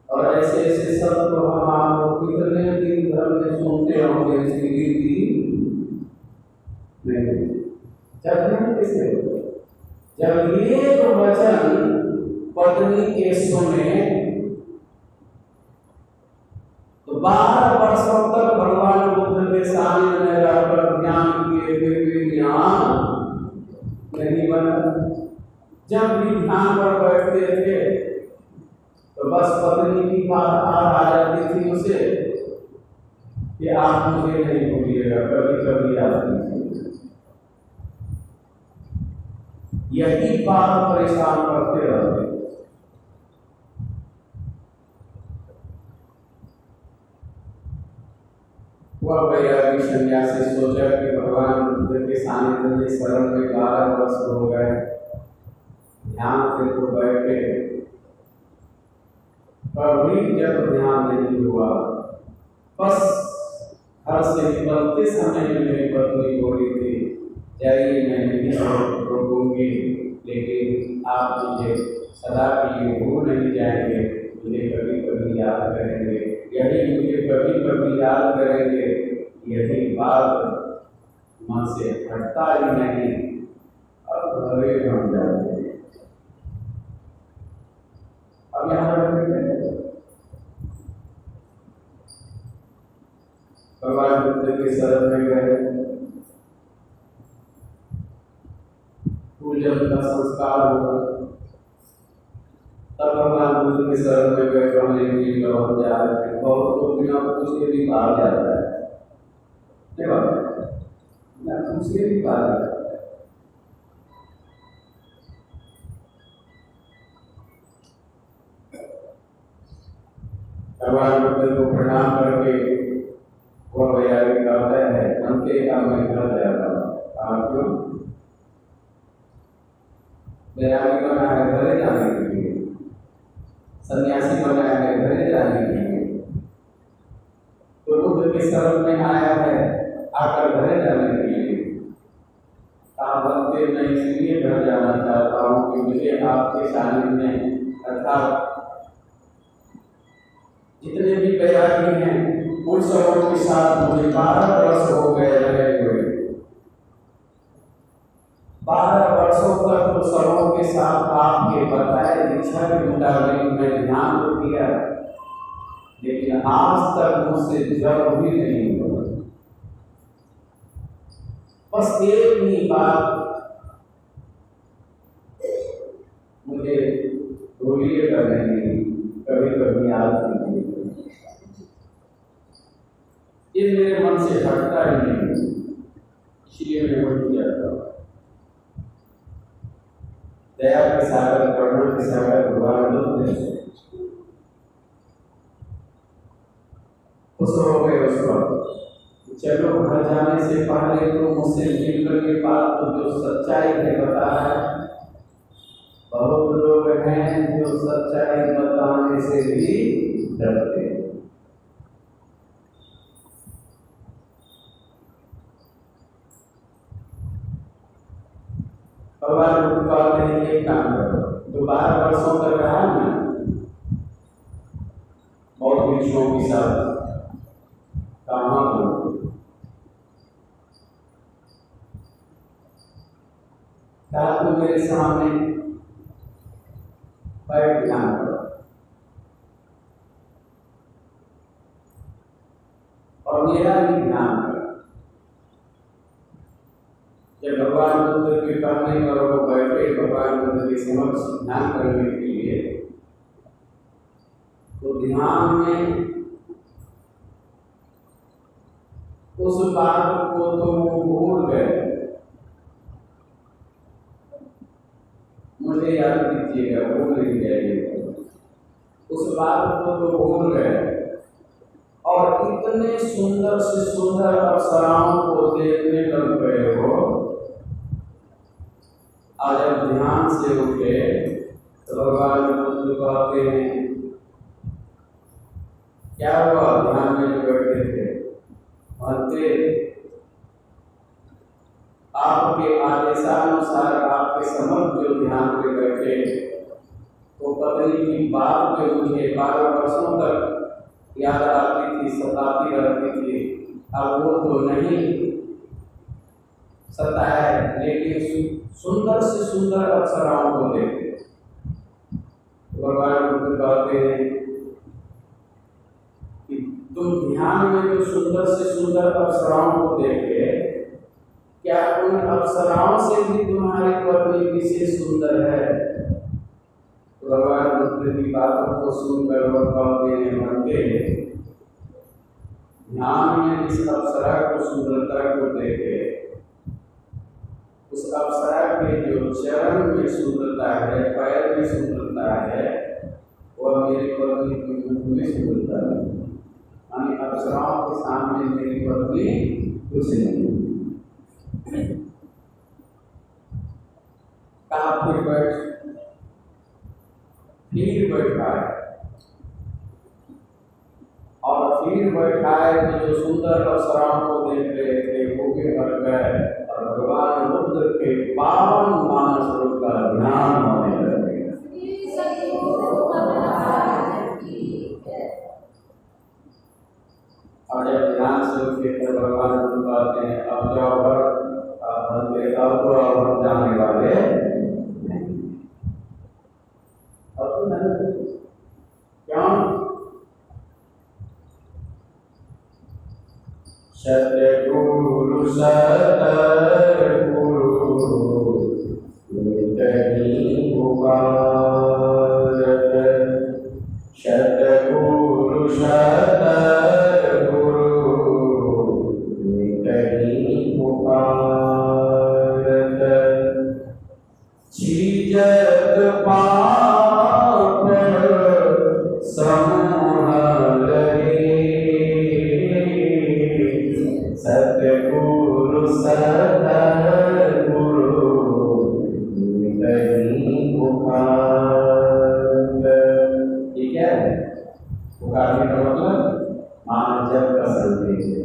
और ऐसे ऐसे शब्द को हम आपको कितने दिन भर में सुनते होंगे, इसकी गिनती नहीं। जब किसने, जब एक वचन पत्नी के सुने तो 12 वर्षों तक भगवान बुद्ध के सामने में रहकर ध्यान किए फिर भी ध्यान नहीं बना। जब भी ध्यान पर बैठते थे तो बस पत्नी की बात आ जाती थी उसे कि आप मुझे नहीं भूलिएगा, कभी कभी याद कीजिए। यही बात परेशान करते रहते। वह वैरागी सन्यासी सोचा कि भगवान बुद्ध के सानिध्य में शरण में 12 वर्ष हो गए, ध्यान से तो बैठे, कभी जब ध्यान नहीं हुआ। बस घर से निकलते समय में मेरी पत्नी बोली थी, जाइए मैं नहीं रोकूंगी, लेकिन आप मुझे सदा के लिए भूल नहीं जाएंगे, मुझे कभी कभी याद करेंगे। यही मुझे कभी कभी याद करेंगे, यही बात मन से हटता ही नहीं। अब घरे हम जाते हैं। अब यहाँ भगवान बुद्ध के शरण में गए, पूजन का संस्कार हुआ, तब भगवान बुद्ध के शरण में गए। कहने की बहुत जा रहे हैं, बहुत तो बिना पूछे भी बाहर जाता है, नहीं बात ना पूछे भी बाहर जाता है। भगवान बुद्ध को प्रणाम करके वह वैरागी कहता है, अंते का मैं घर जाता हूँ। क्यों? वैरागी बना है घरे जाने के लिए, सन्यासी बना है घरे जाने के लिए, तो बुद्ध के शरण में आया है आकर घरे जाने के लिए। बनते मैं इसलिए घर जाना चाहता हूँ कि मुझे आपके सानिध्य में, अर्थात जितने भी वैरागी हैं उन सबों के साथ मुझे 12 वर्ष हो गए रहे हुए। 12 वर्षों तक तो सबों के साथ आपके बताए दीक्षा के मुताबिक मैं ध्यान तो किया, लेकिन आज तक मुझसे जब भी नहीं हुआ। बस एक ही बात मुझे भूलिएगा नहीं, कभी कभी याद कीजिएगा। ये मेरे मन से हटता ही नहीं, इसलिए मैं वही किया था। दया के सागर, करुणा के सागर भगवान बुद्ध खुश हो गए उस वक्त। चलो घर जाने से पहले तो मुझसे मिलकर के बात तो जो सच्चाई है बताया। बहुत लोग हैं जो सच्चाई बताने से भी डरते हैं। भगवान बुद्ध कहते हैं एक काम करो, तो 12 वर्षों तक रहा ना बहुत भिक्षुओं के साथ काम करो, क्या तुम मेरे सामने बैठ ध्यान करो और मेरा भी ध्यान करो। जब भगवान बुद्ध के कहने पर वो बैठे भगवान बुद्ध के समक्ष ध्यान करने के लिए, तो ध्यान में उस बात को तो वो भूल गए कीजिएगा, भूल नहीं जाइएगा। उस बात को तो भूल गए और इतने सुंदर से सुंदर अप्सराओं को देखने लग गए हो। और जब ध्यान से उठे तो भगवान बुद्ध कहते हैं, क्या हुआ? ध्यान में बैठे थे, कहते आपके आदेशानुसार आपके समक्ष जो ध्यान में बैठे तो पत्नी की बात जो मुझे 12 वर्षों तक याद आती थी, सताती रहती थी, अब वो तो नहीं सताए, लेकिन सुंदर से सुंदर अप्सराओं को देखे। भगवान बुद्ध कहते हैं कि तुम ध्यान में जो सुंदर से सुंदर अप्सराओं को देखे, क्या उन अप्सराओं से भी तुम्हारी पत्नी विशेष सुंदर है? भगवान बुद्ध की बातों को सुनकर वह कहते हैं, बनते ध्यान में इस अप्सरा को सुंदरता को देखे, उस अप्सरा के जो चरण में सुंदरता है, पैर में सुंदरता है, वह मेरी पत्नी की मुख में सुंदरता है। यानी अप्सराओं के सामने मेरी पत्नी कुछ नहीं। कहा फिर बैठाए और फिर बैठाए तो जो सुंदर अप्सराओं को देख रहे थे वो भी हट गए और भगवान बुद्ध के पावन मानस रूप का ध्यान होने लगे। और जब ध्यान से उठे तो भगवान बुद्ध कहते हैं, अब जाओ पर अब तो अब जाने वाले क्यों? सतगुरु कहीं पुकारत, सतगुरु कहीं पुकारत, चीजत पाप समूह लगे, सतगुरु कहीं पुकारत। ठीक है, पुकारने का मतलब मानव जब का संदेश है।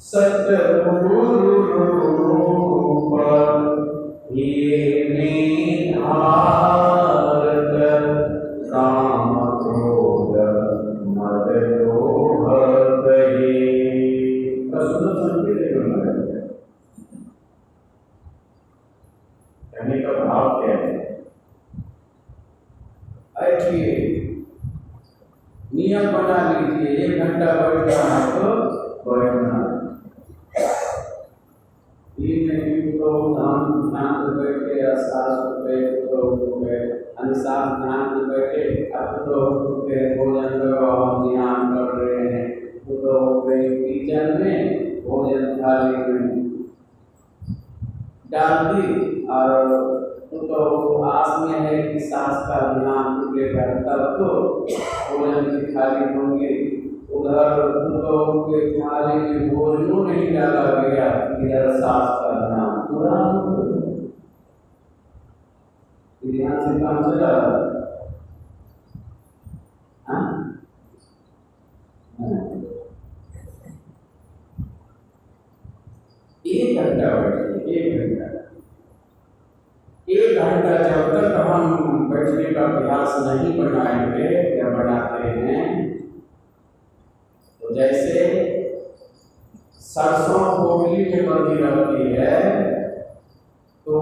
सतगुरु रूप ये निधारत, काम क्रोध मद लोभ कहे। कहने का भाव क्या है? ऐसे नियम बना लीजिए, 1 घंटा बैठना है तो बैठना, ये नहीं तो ध्यान से बैठे असास रुपये तो रुपये अनुसार ध्यान से बैठे, अब तो रुपये भोजन हम ध्यान कर रहे हैं, तो किचन में भोजन थाली में डाल दी और तो आस में है कि सांस का ध्यान टूटेगा, तब तो भोजन की थाली होंगी। उधर तो के थाली में भोजनों नहीं डाला गया, इधर सांस का ध्यान पूरा ध्यान से काम चला। एक घंटा बैठिए, 1 घंटा जब तक हम बैठने का अभ्यास नहीं बनाएंगे या बनाते हैं, तो जैसे सरसों पोटली में बंधी रहती है तो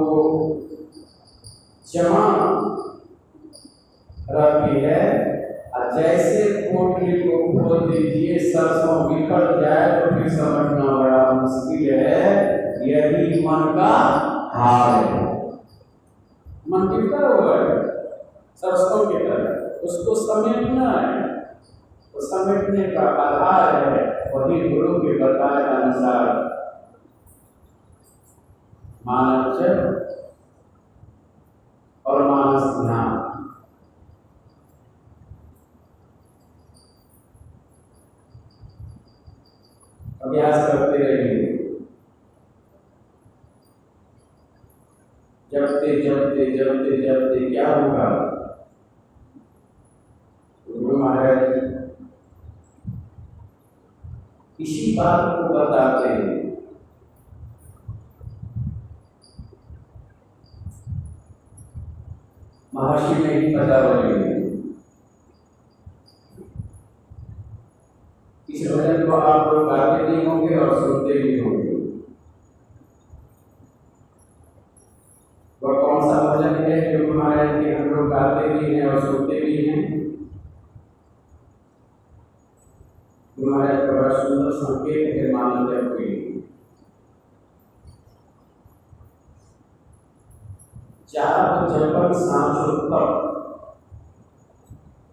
जमा रहती है, और जैसे पोटली को खोल दीजिए सरसों बिखर जाए तो फिर समझना बड़ा मुश्किल है। यही मन का हाल है। मन बिखरा हुआ है सरसों की तरह, उसको समेटना है, तो समेटने का आधार है वही गुरु के बताए अनुसार मानव जब अभ्यास करते रहिए। जपते जपते जपते जपते क्या होगा? गुरु महाराज इसी बात को बताते हैं। महर्षि ने ही पदावली में इस भजन को आप लोग गाते भी होंगे और सुनते भी होंगे। वह कौन सा भजन है जो महाराज के हम लोग गाते भी हैं और सुनते भी हैं? महाराज का बड़ा सुंदर संकेत है मानव जप के लिए। जाप जपन सांचो तप,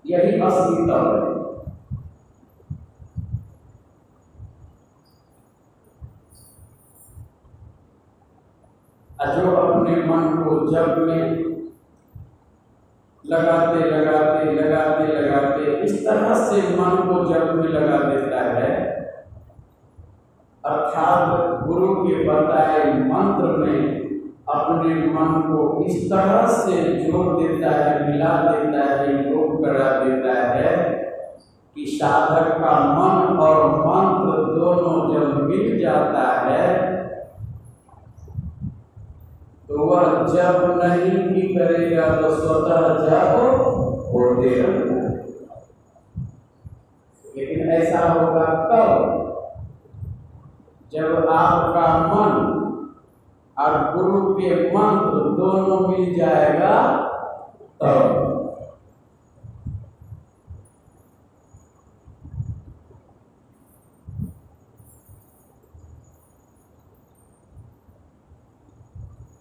यही असली तप है। जो अपने मन को जप में लगाते लगाते लगाते लगाते इस तरह से मन को जप में लगा देता है, अर्थात गुरु के बताए मंत्र में अपने मन को इस तरह से जोड़ देता है, मिला देता है, योग करा देता है कि साधक का मन और मंत्र दोनों जब मिल जाता है तो वह जप नहीं भी करेगा तो स्वतः जप होते रहता है। लेकिन ऐसा होगा तब जब आपका मन और गुरु के मंत्र दोनों मिल जाएगा तब।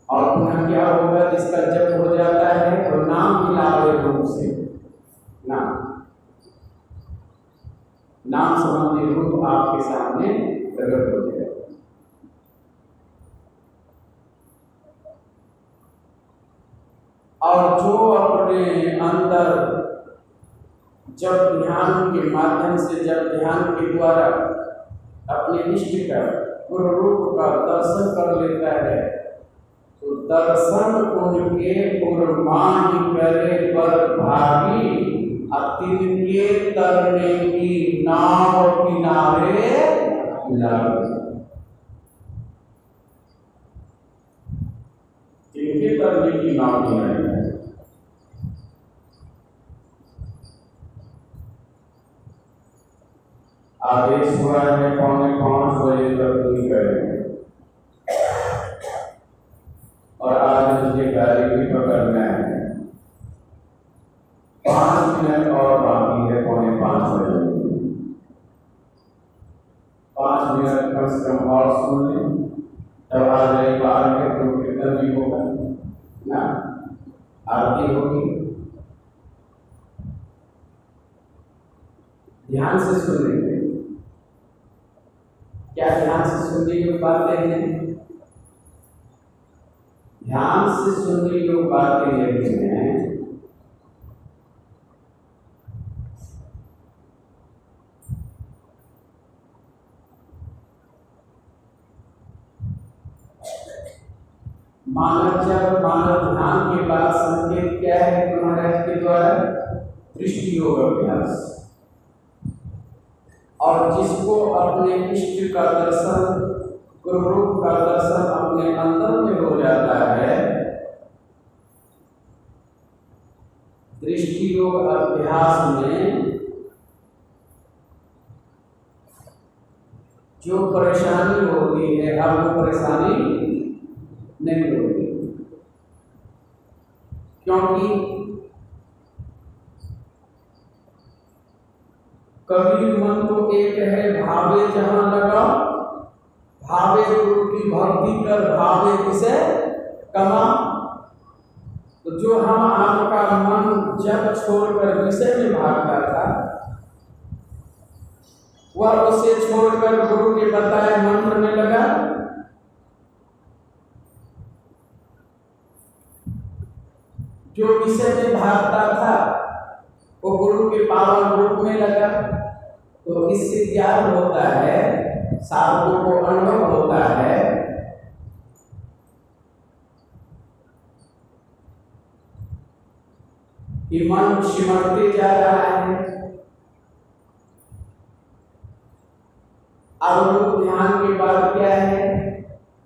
और पुनः क्या होगा? जिसका जप हो जाता है तो नाम मिलावे रूप से नाम संबंधी रूप आपके सामने प्रकट हो जाएगा। और जो अपने अंदर जब ध्यान के माध्यम से, जब ध्यान के द्वारा अपने इष्ट का गुरु रूप का दर्शन कर लेता है तो दर्शन उनके पुरमान करे पर भागी, तिनके तरने की नाव किनारे लागे। तिनके तरने की नाव किनारे आदेश हुआ है 4:45 बजे तक नहीं करेंगे और आज मुझे गाड़ी भी पकड़ना है। 5 मिनट और बाकी है 4:45 बजे। 5 मिनट कम से कम और सुन लें, तब आज रविवार के तो कीर्तन भी होगा ना, आरती होगी। ध्यान से सुनेंगे। क्या ध्यान से सुनने की बातें हैं? ध्यान से सुनने की बातें यही हैं मानव ध्यान के बाद संकेत क्या है महाराज के द्वारा? दृष्टि योग अभ्यास। और जिसको अपने इष्ट का दर्शन, गुरु रूप का दर्शन अपने अंदर में हो जाता है, दृष्टि योग अभ्यास में जो परेशानी होती है अब वो परेशानी नहीं होती, क्योंकि कभी मन तो एक है भावे जहां लगा, भावे गुरु की भक्ति कर, भावे विषय कमा। तो जो हम आपका मन जब छोड़कर विषय में भागता था, वह उसे छोड़कर गुरु के बताए मंत्र में लगा। जो विषय में भागता था वो गुरु के पावन रूप में लगा। तो इससे क्या होता है, साधकों को अनुभव होता है कि मन सिमटते जा रहा है। अब ध्यान के बाद क्या है,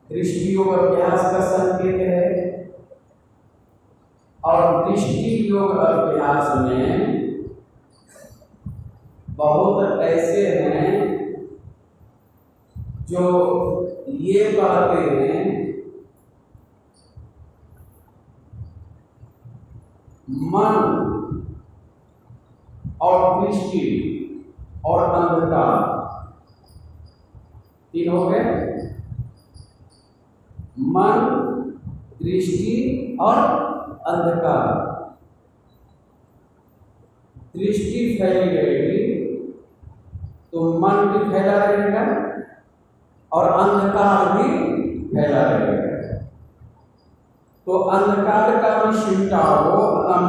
दृष्टि योग अभ्यास का संकेत है। और दृष्टि योग अभ्यास में बहुत ऐसे हैं जो ये कहते हैं मन और दृष्टि और अंधकार, तीन हो गए, मन, दृष्टि और अंधकार। दृष्टि फैली रहेगी तो मन भी फैला रहेगा और अंधकार भी फैला रहेगा। तो अंधकार का भी सिमटाओ,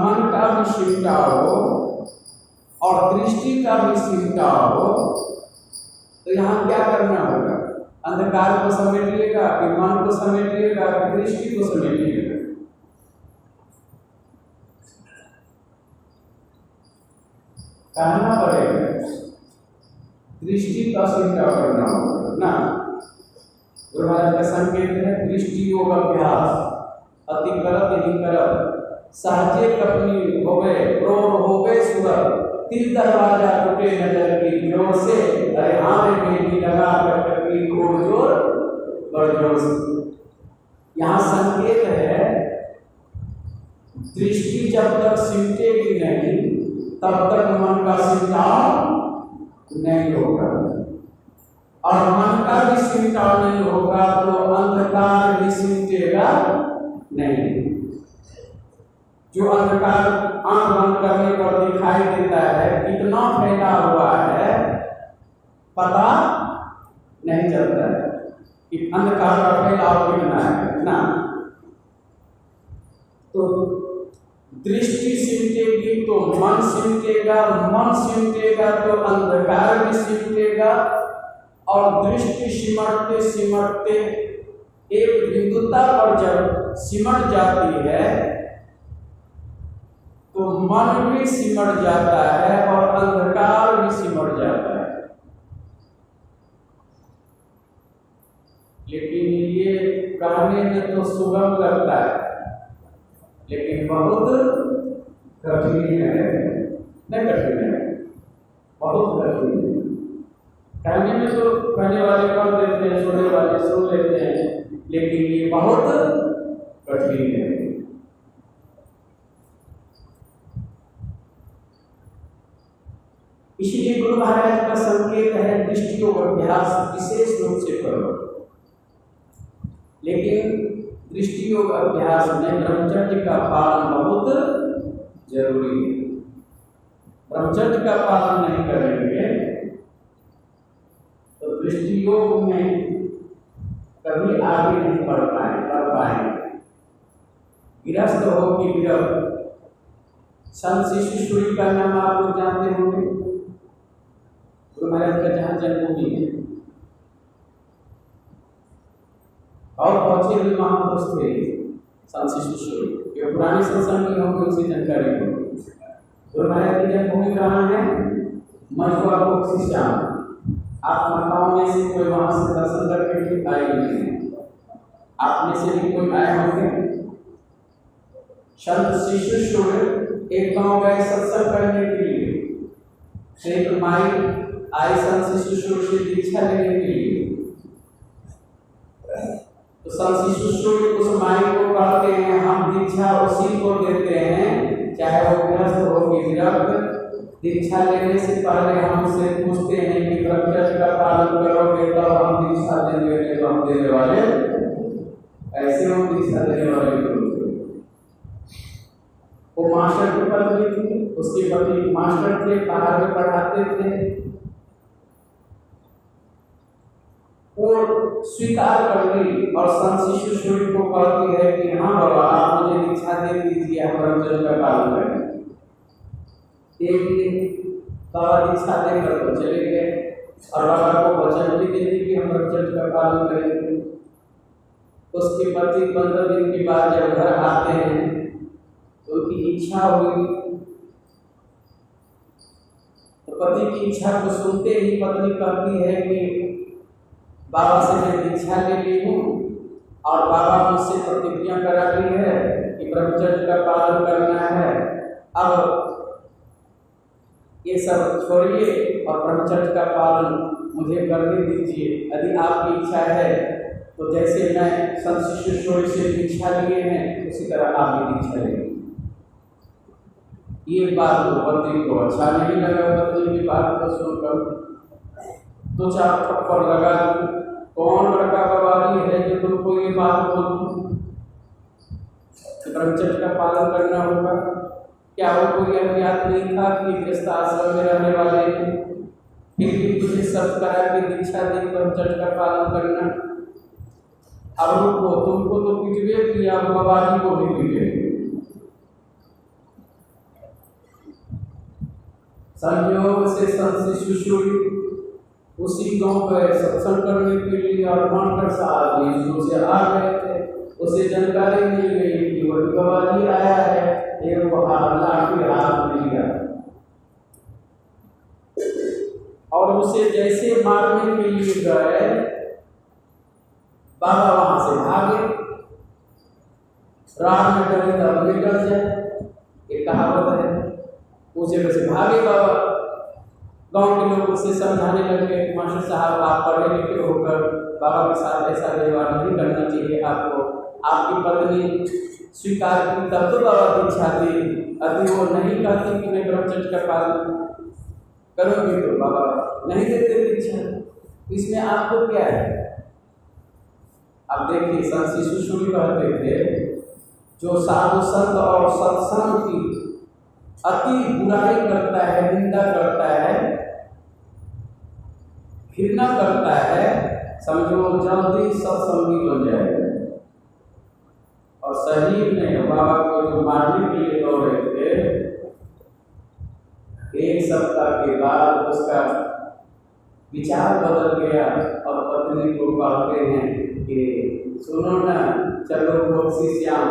मन का भी सिमटाओ और दृष्टि का भी सिमटाओ। तो यहाँ क्या करना होगा, अंधकार को समेट लेगा कि मन को समेट लेगा कि दृष्टि को समेट लेगा। कहना पड़ेगा, दृष्टि का सिमटाव करना होगा ना। गुरु महाराज का संकेत है दृष्टि योग अभ्यास अति करत ही करत सहजे कपनी होवे क्रोध होवे सूरत तिल दरवाजा टूटे नजर की जोर से, अरे हाँ बेटी लगा कर की घोड़ जोर बड़जोर से। यहाँ संकेत है दृष्टि जब तक सिमटेगी नहीं तब तक मन का सिमटाव नहीं होगा, और मन का भी सिमटाव नहीं होगा तो अंधकार भी सिमटेगा नहीं। जो अंधकार आंख बंद करने पर दिखाई देता है कितना फैला हुआ है पता नहीं चलता है कि अंधकार का फैलाव कितना है ना। तो दृष्टि सिमटेगी तो मन सिमटेगा, मन सिमटेगा तो अंधकार भी सिमटेगा, और दृष्टि सिमटते सिमटते एक बिंदुता पर जब सिमट जाती है तो मन भी सिमट जाता है और अंधकार भी सिमट जाता है। लेकिन ये कहने में तो सुगम लगता है लेकिन बहुत कठिन है, नहीं कठिन है, बहुत कठिन है। कहने में तो कहने वाले कर देते हैं, सुनने वाले सुन लेते हैं, लेकिन ये बहुत कठिन है। इसलिए गुरु महाराज का संकेत है दृष्टि योग अभ्यास विशेष रूप से करो। लेकिन दृष्टि योग अभ्यास में ब्रह्मचर्य का पालन बहुत जरूरी है। ब्रह्मचर्य का पालन नहीं करेंगे तो दृष्टि योग में कभी आगे नहीं बढ़ पाएंगे। गृहस्थ हो कि विरक्त, संत शिशु सूर्य का नाम आप लोग जानते होंगे, गुरु महाराज का जहाँ जन्मभूमि है। और बहुत से महापुरुष थे संत शिशु सूर्य, जो पुराने सत्संगी होंगे उसी जानकारी को। गुरु महाराज की जन्मभूमि कहाँ है, मथुरा को श्याम। आप माताओं में से कोई वहां से दर्शन करके ठीक आए नहीं, आप में से भी कोई आए होंगे। संत शिशु सूर्य एक गांव गए सत्संग करने के लिए। एक माई आई संत शिशु सूर्य से दीक्षा लेने के लिए। तो संत शिशु सूर्य उस माई को कहते हैं हम दीक्षा उसी को देते हैं, चाहे वो गृहस्थ हो कि विरक्त। दीक्षा लेने से पहले हम उससे पूछते हैं कि ब्रह्मचर्य का पालन करोगे तब हम दीक्षा देंगे, नहीं तो हम देने वाले ऐसे हम दीक्षा देने वाले लोग। वो मास्टर की पदवी थी, उसके पति मास्टर थे, बाहर में पढ़ाते थे। वो स्वीकार कर ली और संत शिशु सूर्य को कहती है कि हाँ बाबा आप मुझे दीक्षा दे दीजिए, हम ब्रह्मचर्य का पालन करें। एक दिन बाबा दीक्षा देकर तो चले गए और बाबा को वचन भी दे दी कि हम ब्रह्मचर्य का पालन करेंगे। उसके पति 15 दिन के बाद जब घर आते हैं तो उनकी इच्छा हुई, तो पति की इच्छा को सुनते ही पत्नी कहती है कि बाबा से मैं दीक्षा ले ली हूँ और बाबा मुझसे प्रतिज्ञा करा ली है कि ब्रह्मचर्य का पालन करना है, अब ये सब छोड़िए और ब्रह्मचर्य का पालन मुझे करने दीजिए। यदि आपकी इच्छा है तो जैसे मैं संत शिष्य से दीक्षा लिए हैं उसी तरह आप भी दीक्षा लेंगे। ये बात तो पति को अच्छा नहीं लगा। पत्नी की बात को सुनकर 2-4 थप्पड़ लगा, कौन लड़का बवाली है जो तुमको ये बात बोलूं कि ब्रह्मचर्य का पालन करना होगा? क्या वो कोई अज्ञात नहीं था कि गृहस्थ आश्रम में रहने वाले हैं, फिर भी तुझे सब करा के दीक्षा दे ब्रह्मचर्य का पालन करना? अब रुको, तुमको तो पीटवे किया, बाबाजी को भी पीटे। संयोग से संत शिशु उसी गांव गए सत्संग करने के लिए और मास्टर साहब भी से आ गए थे। उसे जानकारी मिल गई कि वो बाबाजी आया है, एक लाठी हाथ में लिया और उसे जैसे मारने के लिए गए बाबा वहां से भागे। रात में डरे तब भी डर जाए, एक कहावत है। उस जगह से भागे बाबा। गांव के लोग उसे समझाने लगे कि मास्टर साहब आप पढ़े लिखे होकर बाबा के साथ ऐसा व्यवहार नहीं करना चाहिए आपको। आपकी पत्नी स्वीकार की तब तो बाबा दीक्षा दी, यदि वो नहीं कहती कि मैं ब्रह्मचर्य का पालन करूँगी तो बाबा नहीं देते दीक्षा। इसमें आपको क्या है? अब देखिए, संत शिशु कहते थे जो साधु संत और सत्संग की अति बुराई करता है, निंदा करता है, घृणा करता है, समझो जल्दी सत्संगी बन जाएगा। और शरीर में बाबा को जो मारने के लिए दौड़े थे, 1 सप्ताह के बाद उसका विचार बदल गया और पत्नी को कहते हैं कि सुनो ना, चलो बख्शी श्याम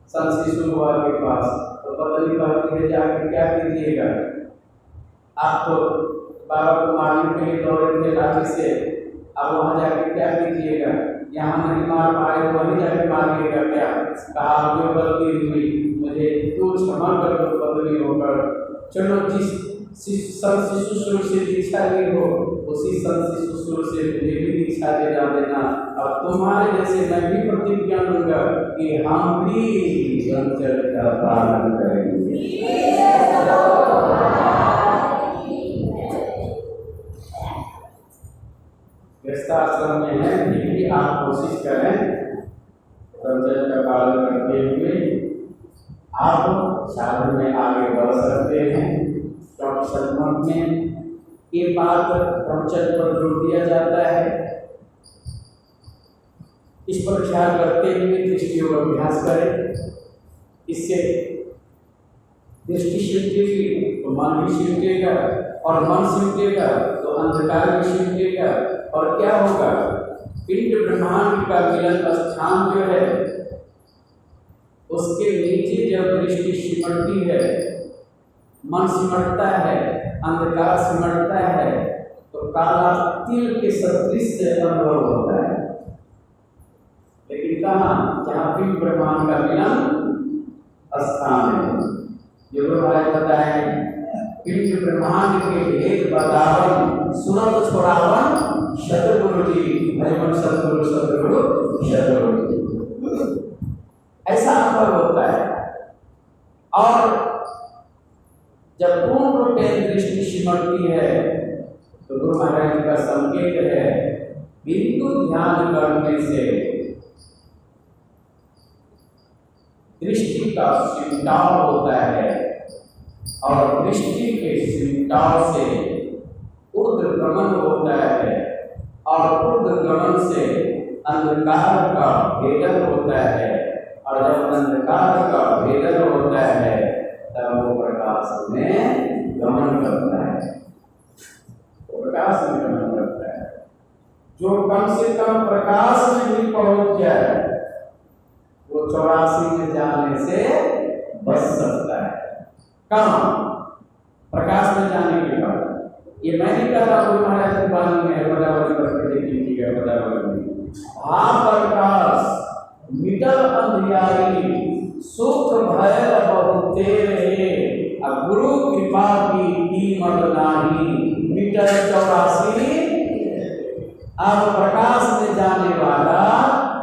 संत शिशु के पास। तो पत्नी कहती है जाकर क्या कीजिएगा, आप तो बाबा को मारने के लिए दौड़े थे लाठी से, अब वहाँ जाकर क्या कीजिएगा? यहाँ नहीं मार पाए तो वहीं जाकर मारिएगा क्या? कहा जो गलती हुई मुझे तू क्षमा कर दो पत्नी होकर। चलो जिस संत शिशु से दीक्षा ली हो उसी संत शिशु से मुझे भी दीक्षा देना देना। अब तुम्हारे जैसे मैं भी प्रतिज्ञा लूंगा कि हम भी ब्रह्मचर्य का पालन करेंगे। गृहस्थाश्रम में है, फिर भी आप कोशिश करें ब्रह्मचर्य का पालन करते हुए आप साधन में आगे बढ़ सकते हैं। डॉक्टर सदमत में ये बात ब्रह्मचर्य पर जोर दिया जाता है। इस पर ख्याल करते हुए दृष्टि योग अभ्यास करें। इससे दृष्टि सिमटेगी तो मन भी सिमटेगा और मन सिमटेगा तो अंधकार भी सिमटेगा। और क्या होगा? पिंड ब्रह्मांड का मिलन स्थान जो है उसके नीचे जब दृष्टि सिमटती है, मन सिमटता है, अंधकार सिमटता है, तो काला तिल के सदृश अनुभव होता है। लेकिन कहाँ? जहाँ पिंड ब्रह्मांड का मिलन स्थान है। जो महाराज बताए पिंड ब्रह्मांड के भेद बतावन सुनत छोड़ावन सतगुरु जी भजन सतगुरु सतगुरु ऐसा अनुभव होता है। और जब पूर्ण रूप में दृष्टि सिमटती है तो गुरु महाराज का संकेत है बिंदु ध्यान करने से दृष्टि का सिमटाव होता है और दृष्टि के सिमटाव से ऊर्ध्वगमन होता है और ऊर्ध्वगमन से अंधकार का भेदन होता है। और जब अंधकार का भेदन होता है तब वो प्रकाश में गमन करता है, वो प्रकाश में गमन करता है। जो कम से कम प्रकाश में भी पहुंच जाए वो 84 में जाने से बच सकता है। कम प्रकाश में जाने के बाद, ये मैं नहीं कह रहा हूँ, महाराज की वाणी में है, पदावली करके देख लीजिएगा। पदावली में प्रकाश मिटल अंधियारी सुख भय बहुत तेरे, गुरु कृपा की मत नाही मिटल 84। अब प्रकाश में जाने वाला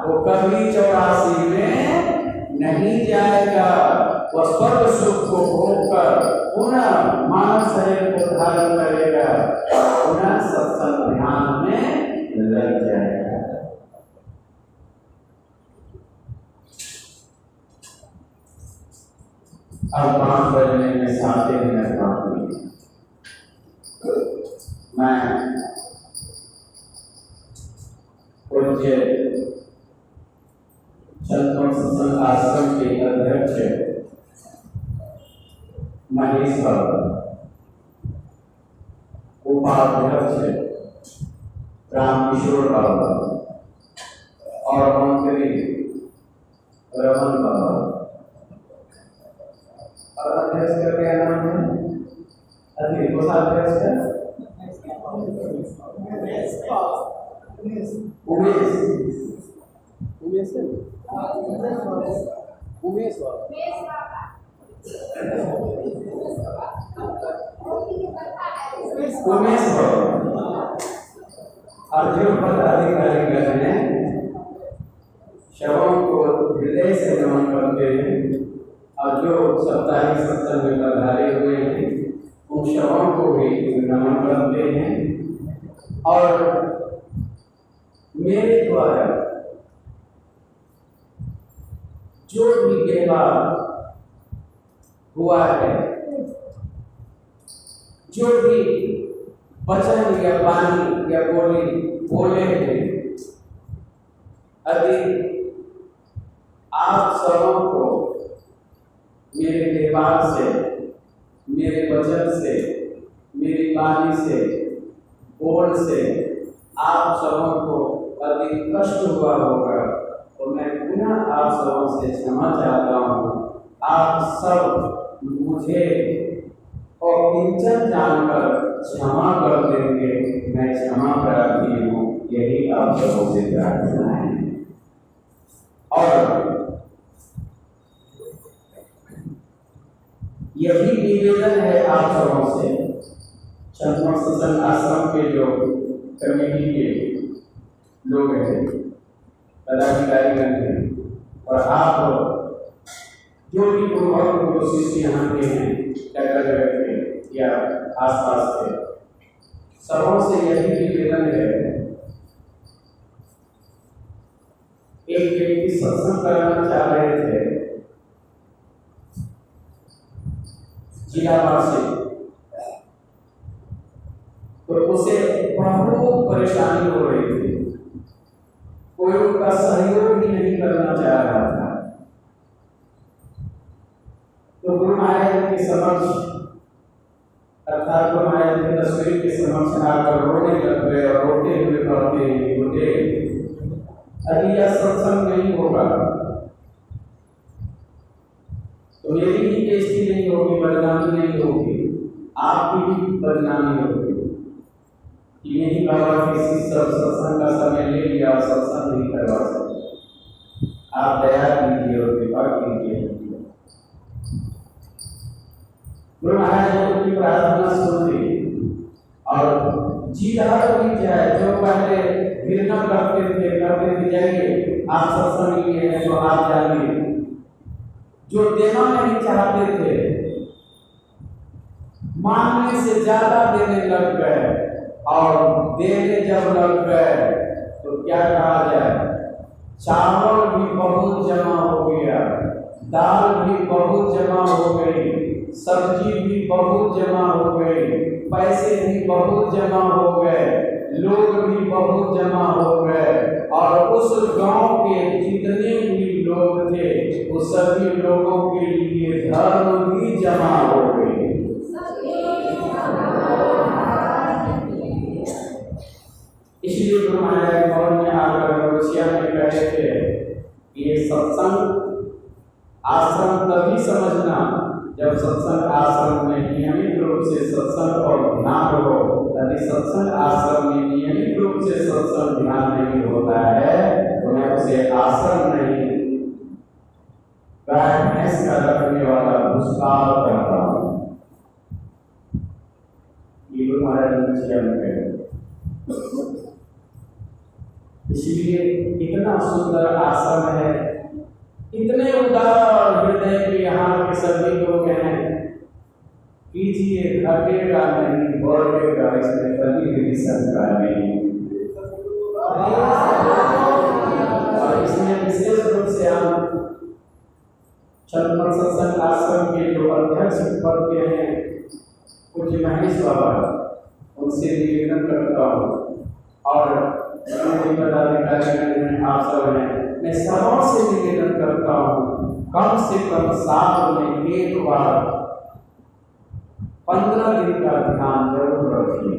वो कभी 84 में नहीं जाएगा। वह स्वर्ग सुख को भोगकर पुनः मानव शरीर को धारण करेगा, पुनः सत्संग ध्यान में लग जाएगा। अब 5 बजने में 7 मिनट बाकी, मैं पूज्य चंद्रमण सत्संग आश्रम के अध्यक्ष महेश बाबा, उपाध्यक्ष रामकिशोर बाबा और मंत्री रमन बाबा, और अध्यक्ष का क्या नाम है? अध्यक्ष कोषाध्यक्ष है उमेश और जो पदाधिकारी हैं शवों को हृदय से नमन करते हैं, और जो साप्ताहिक सत्संग में पधारे हुए हैं उन शवों को भी नमन करते हैं। और मेरे द्वारा जो भी व्यवहार हुआ है, जो भी वचन या वाणी या बोले हैं, यदि आप सबों को मेरे व्यवहार से, मेरे वचन से, मेरी वाणी से, बोल से आप सबों को यदि कष्ट हुआ होगा तो मैं पुनः आप सबों से क्षमा चाहता हूँ। आप सब मुझे और किंचन जानकर क्षमा कर देंगे, मैं क्षमा प्रार्थी हूँ, यही आप सबों से प्रार्थना है। और यही निवेदन है आप सबों से, चंद्रमण सत्संग आश्रम के जो कमेटी के लोग हैं, पदाधिकारीगण हैं, और आप जो भी गुरु शिष्य यहाँ के हैं, जगह के या आसपास के, सबों से यही निवेदन है। एक व्यक्ति सत्संग करना चाह रहे थे, जिलावासी, तो उसे बहुत परेशानी हो रही थी, कोई उनका सहयोग ही नहीं करना चाह रहा था। तो गुरु महाराज के समक्ष, अर्थात गुरु महाराज की तस्वीर के समक्ष आकर रोने लग गए और रोते हुए कहते हैं, गुरुदेव अभी यह सत्संग नहीं होगा तो मेरी भी बेइज्जती नहीं होगी, बदनामी नहीं होगी, आपकी भी बदनामी होगी। यही बाबा किसी सत्संग का समय ले लिया और सत्संग नहीं करवा सकते। आप दया कीजिए और कृपा कीजिए। गुरु महाराज ने उनकी प्रार्थना सुन ली और जीधार भी जाए, जो पहले घृणा करते थे जाइए आप सत्संग लिए हैं तो आप जाइए, जो देना नहीं चाहते थे मांगने से ज्यादा देने लग गए, और देने जब लग गए तो क्या कहा जाए, चावल भी बहुत जमा हो गया, दाल भी बहुत जमा हो गई, सब्जी भी बहुत जमा हो गई, पैसे भी बहुत जमा हो गए, लोग भी बहुत जमा हो गए, और उस गांव के जितने भी लोग थे उस सभी लोगों के लिए धर्म भी जमा हो गए। इसलिए गुरु महाराज मौर्य में आकर मनुष्य में कहे थे कि ये सत्संग आश्रम तभी समझना जब सत्संग आश्रम में नियमित रूप से सत्संग और ध्यान हो। यदि सत्संग आश्रम में नियमित रूप से सत्संग ध्यान नहीं होता है तो मैं उसे आश्रम नहीं, गाय भैंस का रखने वाला भूसाल करता हूँ। ये गुरु महाराज मनुष्य में कहे। इसलिए इतना सुंदर आश्रम है, इतने उदार हृदय के यहाँ के सभी लोग हैं, कीजिए घटेगा नहीं बढ़ेगा, इसमें कभी भी शंका नहीं। और इसमें विशेष रूप से हम छत्रपति सत्संग आश्रम के जो अध्यक्ष पद के हैं पूज्य महेश बाबा, उनसे निवेदन करता हूँ और आप सब हैं, मैं सबों से निवेदन करता हूँ कम से कम साल में एक बार 15 दिन का ध्यान जरूर रखिए।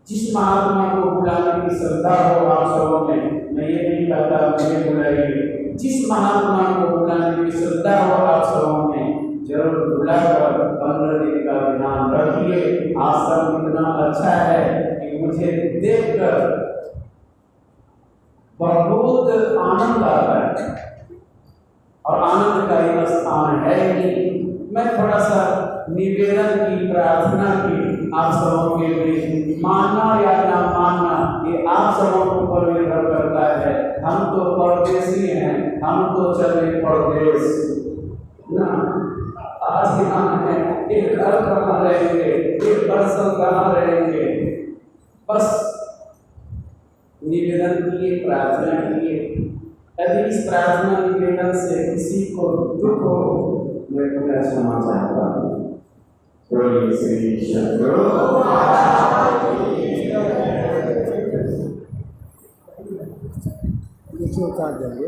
जिस महात्मा को बुलाने की श्रद्धा हो आप सबों में, मैं ये नहीं कहता मुझे बुलाइए, जिस महात्मा को बुलाने की श्रद्धा हो आप सबों में जरूर बुलाकर 15 दिन का ध्यान रखिए। आश्रम इतना अच्छा है कि मुझे देखकर बहुत आनंद आता है, और आनंद का यह स्थान है ही। मैं थोड़ा सा निवेदन की, प्रार्थना की आप सबों के लिए, मानना या ना मानना ये आप सबों के ऊपर निर्भर करता है। हम तो परदेसी हैं, हम तो चले परदेश ना, आज यहाँ है, एक घर कहाँ रहेंगे, एक दर्शन कहाँ रहेंगे। बस निवेदन किए, प्रार्थना किए। यदि इस प्रार्थना निवेदन से किसी को दुख हो, मैं पूरा क्षमा चाहता हूँ। बोलिए श्री सद्गुरु नीचे उतार देंगे।